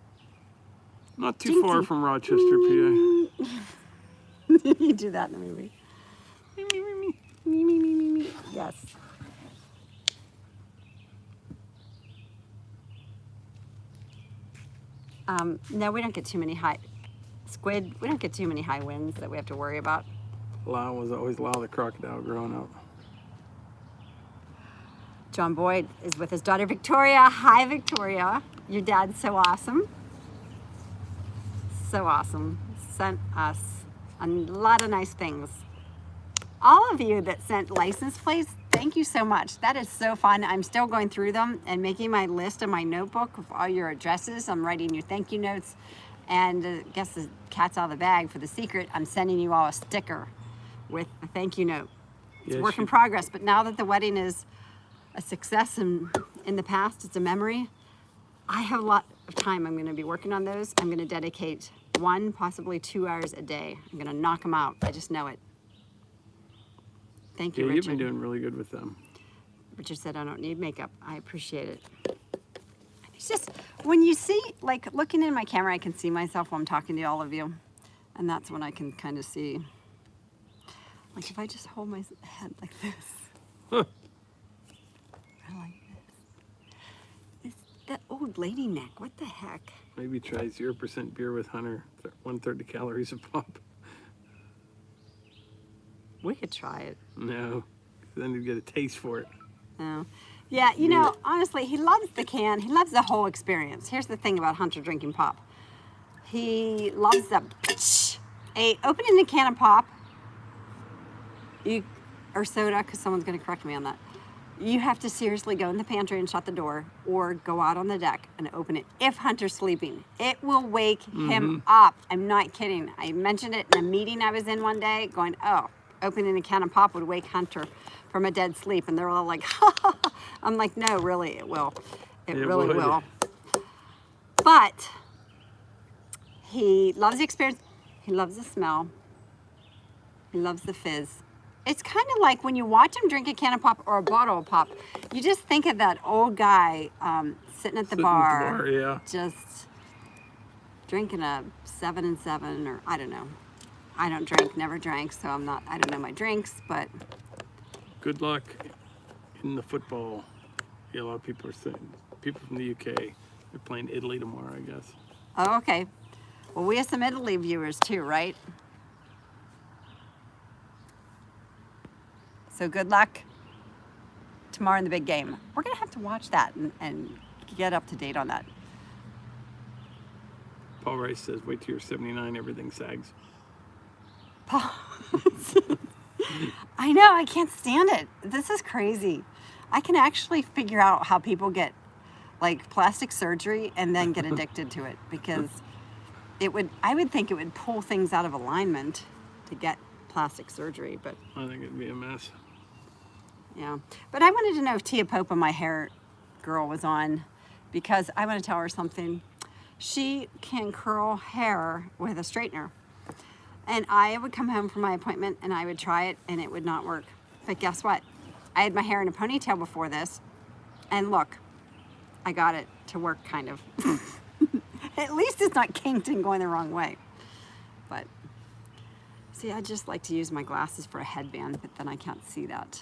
Not too far Jinxie. from Rochester, PA. You do that in the movie. Me, me, me, me. Me, me, me, me, me. Yes. No, we don't get too many high squid. We don't get too many high winds that we have to worry about. Lau was always Lau the crocodile growing up. John Boyd is with his daughter Victoria. Hi, Victoria. Your dad's so awesome. So awesome. Sent us a lot of nice things. All of you that sent license plates, thank you so much. That is so fun. I'm still going through them and making my list in my notebook of all your addresses. I'm writing you thank you notes. And I guess the cat's out of the bag for the secret. I'm sending you all a sticker with a thank you note. It's a Yeah, work in progress, but now that the wedding is a success and in the past, it's a memory, I have a lot of time. I'm going to be working on those. I'm going to dedicate 1, possibly 2 hours a day. I'm going to knock them out. I just know it. Thank you, Yeah, Richard. you've been doing really good with them. Richard said I don't need makeup. I appreciate it. It's just, when you see, like, looking in my camera, I can see myself while I'm talking to all of you. And that's when I can kind of see, like, if I just hold my head like this. Huh. I like this. It's that old lady neck. What the heck? Maybe try 0% beer with Hunter. 1/3 the calories a pop. We could try it. No, then you'd get a taste for it. No. Yeah, you know, honestly, he loves the can. He loves the whole experience. Here's the thing about Hunter drinking pop. He loves the opening a can of pop, or soda, because someone's going to correct me on that. You have to seriously go in the pantry and shut the door, or go out on the deck and open it. If Hunter's sleeping, it will wake him up. I'm not kidding. I mentioned it in a meeting I was in one day, going, oh, opening a can of pop would wake Hunter from a dead sleep. And they're all like, ha, ha, ha. I'm like, no, really, it will. It really would. will. But he loves the experience. He loves the smell. He loves the fizz. It's kind of like when you watch him drink a can of pop or a bottle of pop, you just think of that old guy sitting at the bar, Yeah. just drinking a 7 and 7, or I don't know. I don't drink, never drank, so I don't know my drinks, but Good luck in the football. Yeah, a lot of people are saying, people from the UK, they're playing Italy tomorrow, I guess. oh, okay. Well, we have some Italy viewers too, right? So good luck tomorrow in the big game. We're gonna have to watch that and get up to date on that. Paul Rice says, wait till you're 79, everything sags. Paul, I know, I can't stand it. This is crazy. I can actually figure out how people get like plastic surgery and then get addicted to it, because I would think it would pull things out of alignment to get plastic surgery, but I think it'd be a mess. yeah. But I wanted to know if Tia Popa, my hair girl, was on, because I want to tell her something. She can curl hair with a straightener. And I would come home from my appointment and I would try it and it would not work. But guess what? I had my hair in a ponytail before this. And look, I got it to work kind of. At least it's not kinked and going the wrong way. But See, I just like to use my glasses for a headband, but then I can't see that.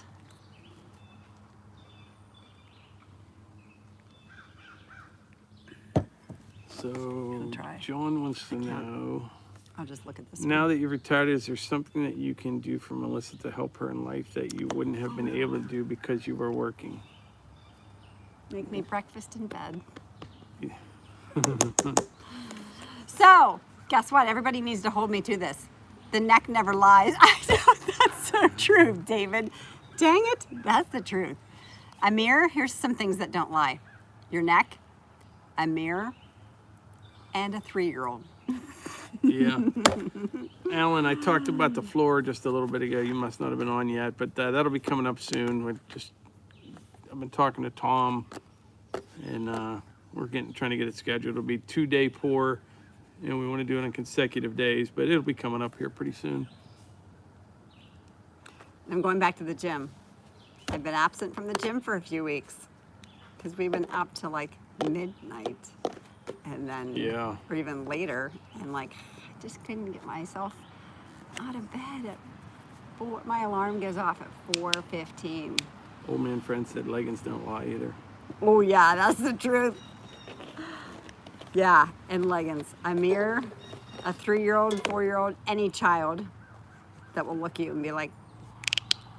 So try. John wants to know, I'll just look at this now one. that you've retired, is there something that you can do for Melissa to help her in life that you wouldn't have been able to do because you were working? Make me breakfast in bed. Yeah. So, guess what? Everybody needs to hold me to this. The neck never lies. I know, that's so true, David. Dang it, that's the truth. A mirror, here's some things that don't lie. Your neck, a mirror, and a 3-year-old. Yeah. Alan, I talked about the floor just a little bit ago. You must not have been on yet, but that'll be coming up soon. I've been talking to Tom, and we're trying to get it scheduled. It'll be 2-day pour, and we want to do it on consecutive days, but it'll be coming up here pretty soon. I'm going back to the gym. I've been absent from the gym for a few weeks because we've been up to like midnight and then, Yeah. or even later, and like I just couldn't get myself out of bed at 4. My alarm goes off at 4:15. Old man friend said leggings don't lie either. Oh yeah, that's the truth. Yeah, and leggings. A mirror, a 3-year-old, 4-year-old, any child that will look at you and be like,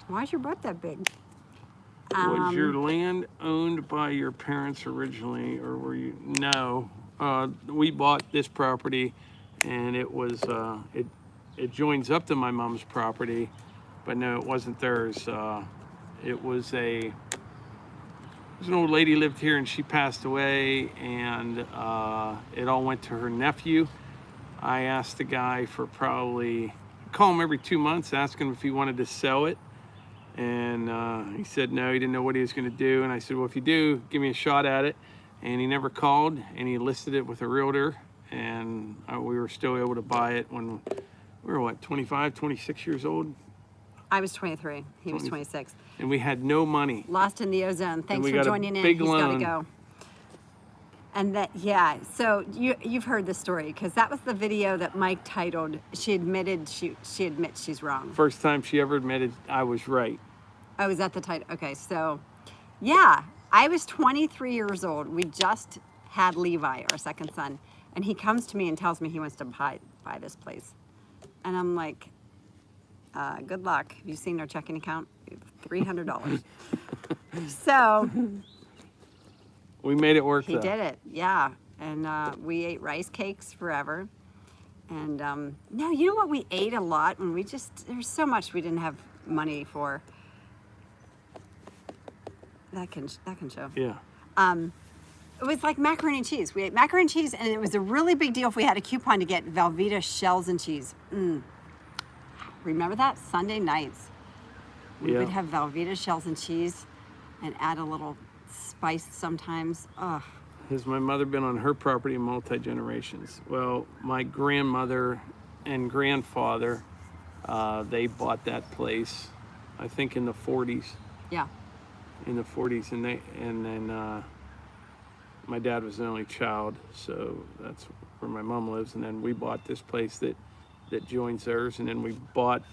why is your butt that big? Was your land owned by your parents originally, or were you? No, we bought this property, and it was it joins up to my mom's property, but no, it wasn't theirs. It was an old lady lived here, and she passed away, and it all went to her nephew. I asked the guy for probably, call him every 2 months, ask him if he wanted to sell it. And he said no, he didn't know what he was going to do. And I said, well, if you do, give me a shot at it. And he never called, and he listed it with a realtor. And we were still able to buy it when we were, what, 25, 26 years old? I was 23. He was 26. And we had no money. Lost in the ozone. Thanks we for got a joining in. big He's got to loan. go. And that, yeah, so you've heard the story, because that was the video that Mike titled, she admits she's wrong. First time she ever admitted I was right. Oh, is that the title? Okay, so yeah, I was 23 years old. We just had Levi, our second son, and he comes to me and tells me he wants to buy this place. And I'm like, good luck. Have you seen our checking account? $300. So We made it work, he though. did it, yeah. And we ate rice cakes forever. And no, you know what we ate a lot when there's so much we didn't have money for. That can show. Yeah. It was like macaroni and cheese. We ate macaroni and cheese, and it was a really big deal if we had a coupon to get Velveeta shells and cheese. Remember that? Sunday nights. We Yeah. would have Velveeta shells and cheese and add a little spice sometimes. Ugh. Has my mother been on her property multi-generations? Well, my grandmother and grandfather, they bought that place, I think in the 40s. Yeah. In the 40s, and then my dad was the only child, so that's where my mom lives. And then we bought this place that joins theirs, and then we bought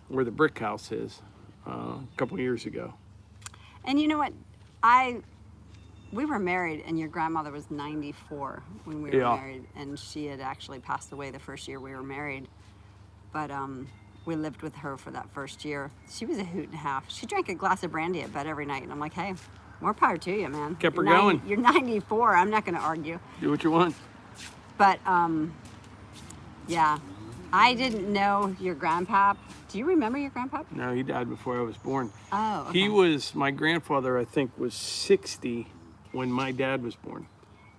where the brick house is a couple years ago. And you know what? We were married, and your grandmother was 94 when we were Yeah. married, and she had actually passed away the first year we were married. But we lived with her for that first year. She was a hoot and a half. She drank a glass of brandy at bed every night, and I'm like, hey, more power to you, man. Kept her You're going. You're 94. I'm not going to argue. Do what you want. But yeah, I didn't know your grandpap. Do you remember your grandpap? No, he died before I was born. Oh, okay. My grandfather, I think, was 60 when my dad was born.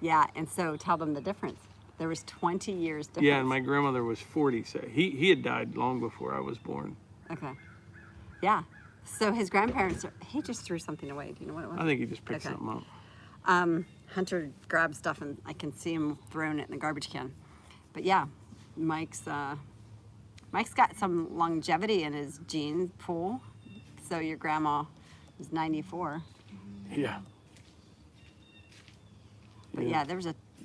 Yeah, and so tell them the difference. There was 20 years difference. Yeah, and my grandmother was 40, so he had died long before I was born. Okay. Yeah. So his grandparents, he just threw something away. Do you know what it was? I think he just picked Okay. something up. Hunter grabbed stuff, and I can see him throwing it in the garbage can. But yeah, Mike's got some longevity in his gene pool. So your grandma was 94. Yeah. But yeah,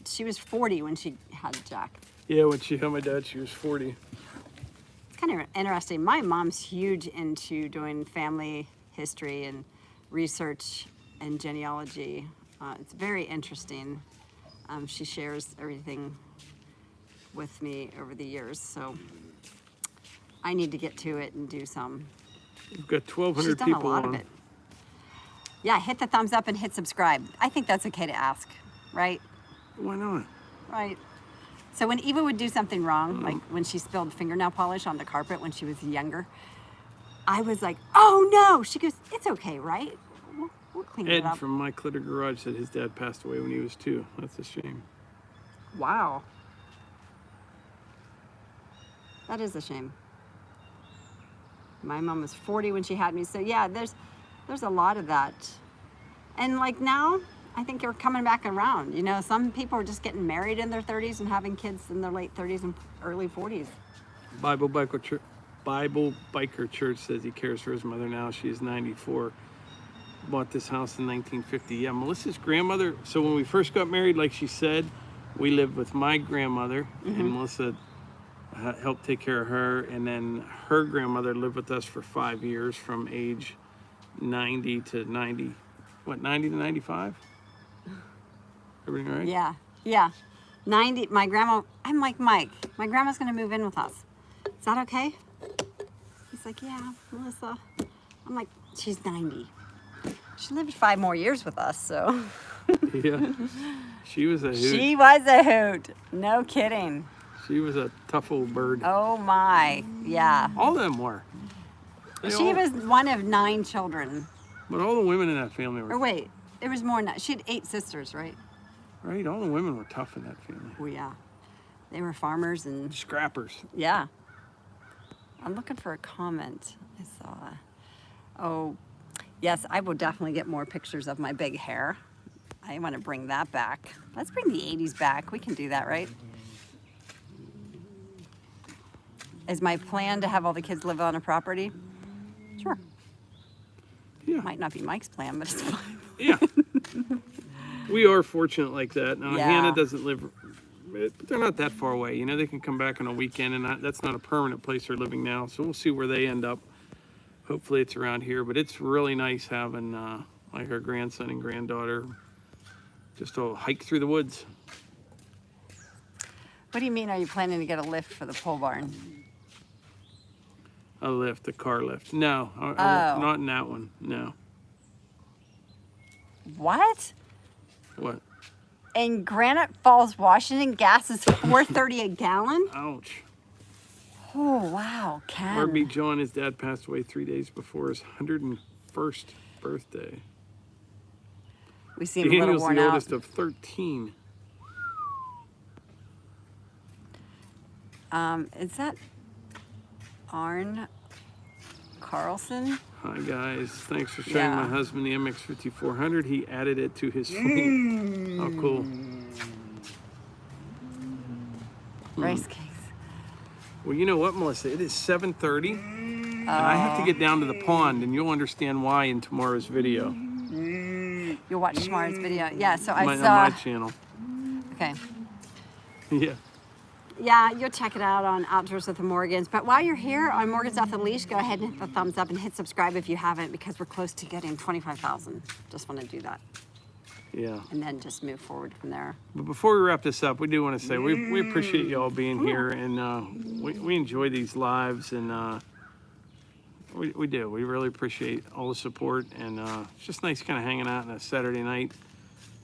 she was 40 when she had Jack. Yeah, when she had my dad, she was 40. kind of interesting. My mom's huge into doing family history and research and genealogy. It's very interesting. She shares everything with me over the years, so I need to get to it and do some. We've got She's 1,200 done a people lot on. of it. Yeah, hit the thumbs up and hit subscribe. I think that's okay to ask, right? Why not? Right. So when Eva would do something wrong, like when she spilled fingernail polish on the carpet when she was younger, I was like, oh no! She goes, it's okay, right? We'll clean it Ed up. from My Clitter Garage said his dad passed away when he was 2. That's a shame. Wow. That is a shame. My mom was 40 when she had me, so yeah, there's a lot of that. And like now, I think you're coming back around. You know, some people are just getting married in their 30s and having kids in their late 30s and early 40s. Bible Biker Church says he cares for his mother now. She is 94. Bought this house in 1950. Yeah, Melissa's grandmother. So when we first got married, like she said, we lived with my grandmother, and Melissa helped take care of her. And then her grandmother lived with us for 5 years, from age 90 to 90. What, 90 to 95? Everything all right? Yeah, yeah. 90, my grandma, I'm like, Mike, my grandma's gonna move in with us. Is that okay? He's like, yeah, Melissa. I'm like, she's 90. She lived 5 more years with us, so. Yeah. She was a hoot. She was a hoot. No kidding. She was a tough old bird. Oh my, yeah. All of them were. They She all- was one of 9 children. But all the women in that family were, Or wait, there was more than that. She had 8 sisters, right? right? All the women were tough in that family. Oh yeah. They were farmers and Scrappers. yeah. I'm looking for a comment. I saw. Oh, yes, I will definitely get more pictures of my big hair. I want to bring that back. Let's bring the 80s back. We can do that, right? Is my plan to have all the kids live on a property? Sure. Yeah. Might not be Mike's plan, but it's fine. Yeah. We are fortunate like that. Now, Yeah. Hannah doesn't live, but they're not that far away. You know, they can come back on a weekend, and that's not a permanent place they're living now. So we'll see where they end up. Hopefully it's around here, but it's really nice having like our grandson and granddaughter just all hike through the woods. What do you mean, are you planning to get a lift for the pole barn? A lift, a car lift. No, Oh. not in that one. No. What? What? In Granite Falls, Washington, gas is $4.30 a gallon? Ouch. Oh, wow, Ken. RB John, his dad passed away 3 days before his 101st birthday. We seem a little Daniel's worn the out. oldest of 13. Is that Arn Carlson? Hi guys, thanks for showing Yeah. my husband the MX-5400. He added it to his fleet. Oh, cool. Rice cakes. Well, you know what, Melissa? It is 7:30, and I have to get down to the pond, and you'll understand why in tomorrow's video. You'll watch tomorrow's video. Yeah, so I on saw. my channel. Okay. Yeah. Yeah, you'll check it out on Outdoors with the Morgans. But while you're here on Morgans Off the Leash, go ahead and hit the thumbs up and hit subscribe if you haven't, because we're close to getting 25,000. Just want to do that. Yeah. And then just move forward from there. But before we wrap this up, we do want to say we appreciate you all being here, and we enjoy these lives, and we do. We really appreciate all the support, and it's just nice kind of hanging out on a Saturday night,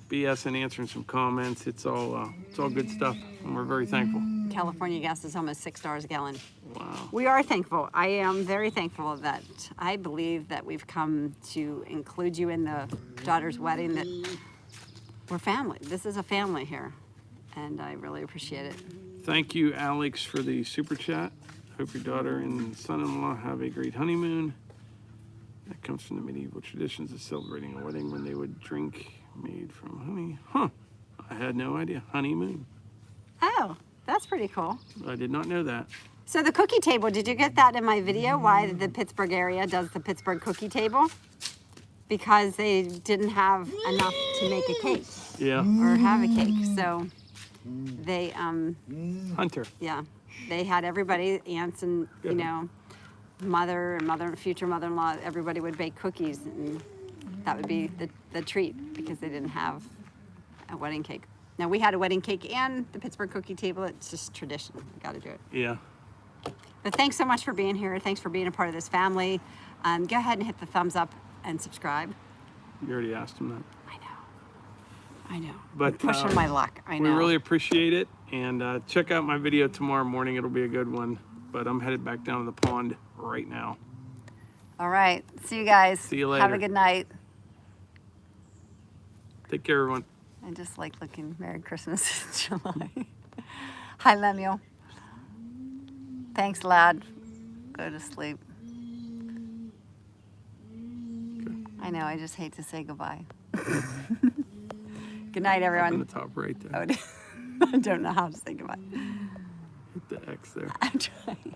BS and answering some comments. It's all good stuff, and we're very thankful. California gas is almost $6 a gallon. Wow. We are thankful. I am very thankful that I believe that we've come to include you in the daughter's wedding, that we're family. This is a family here, and I really appreciate it. Thank you, Alex, for the super chat. Hope your daughter and son-in-law have a great honeymoon. That comes from the medieval traditions of celebrating a wedding when they would drink made from honey. Huh. I had no idea. Honeymoon. Oh, that's pretty cool. I did not know that. So the cookie table, did you get that in my video? Why the Pittsburgh area does the Pittsburgh cookie table? Because they didn't have enough to make a cake Yeah. or have a cake. So they, Hunter. yeah. they had everybody, aunts and, you know, mother and future mother-in-law, everybody would bake cookies, and that would be the treat because they didn't have a wedding cake. Now, we had a wedding cake and the Pittsburgh cookie table. It's just tradition. We got to do it. Yeah. But thanks so much for being here. Thanks for being a part of this family. Go ahead and hit the thumbs up and subscribe. You already asked him that. I know. But Pushing my luck. I know. We really appreciate it. And check out my video tomorrow morning. It'll be a good one. But I'm headed back down to the pond right now. All right. See you guys. See you later. Have a good night. Take care, everyone. I just like looking Merry Christmas in July. Hi, Lemuel. Thanks, lad. Go to sleep. Okay. I know, I just hate to say goodbye. Good night, Up in everyone. the top right there. Oh, I don't know how to say goodbye. Hit the X there. I'm trying.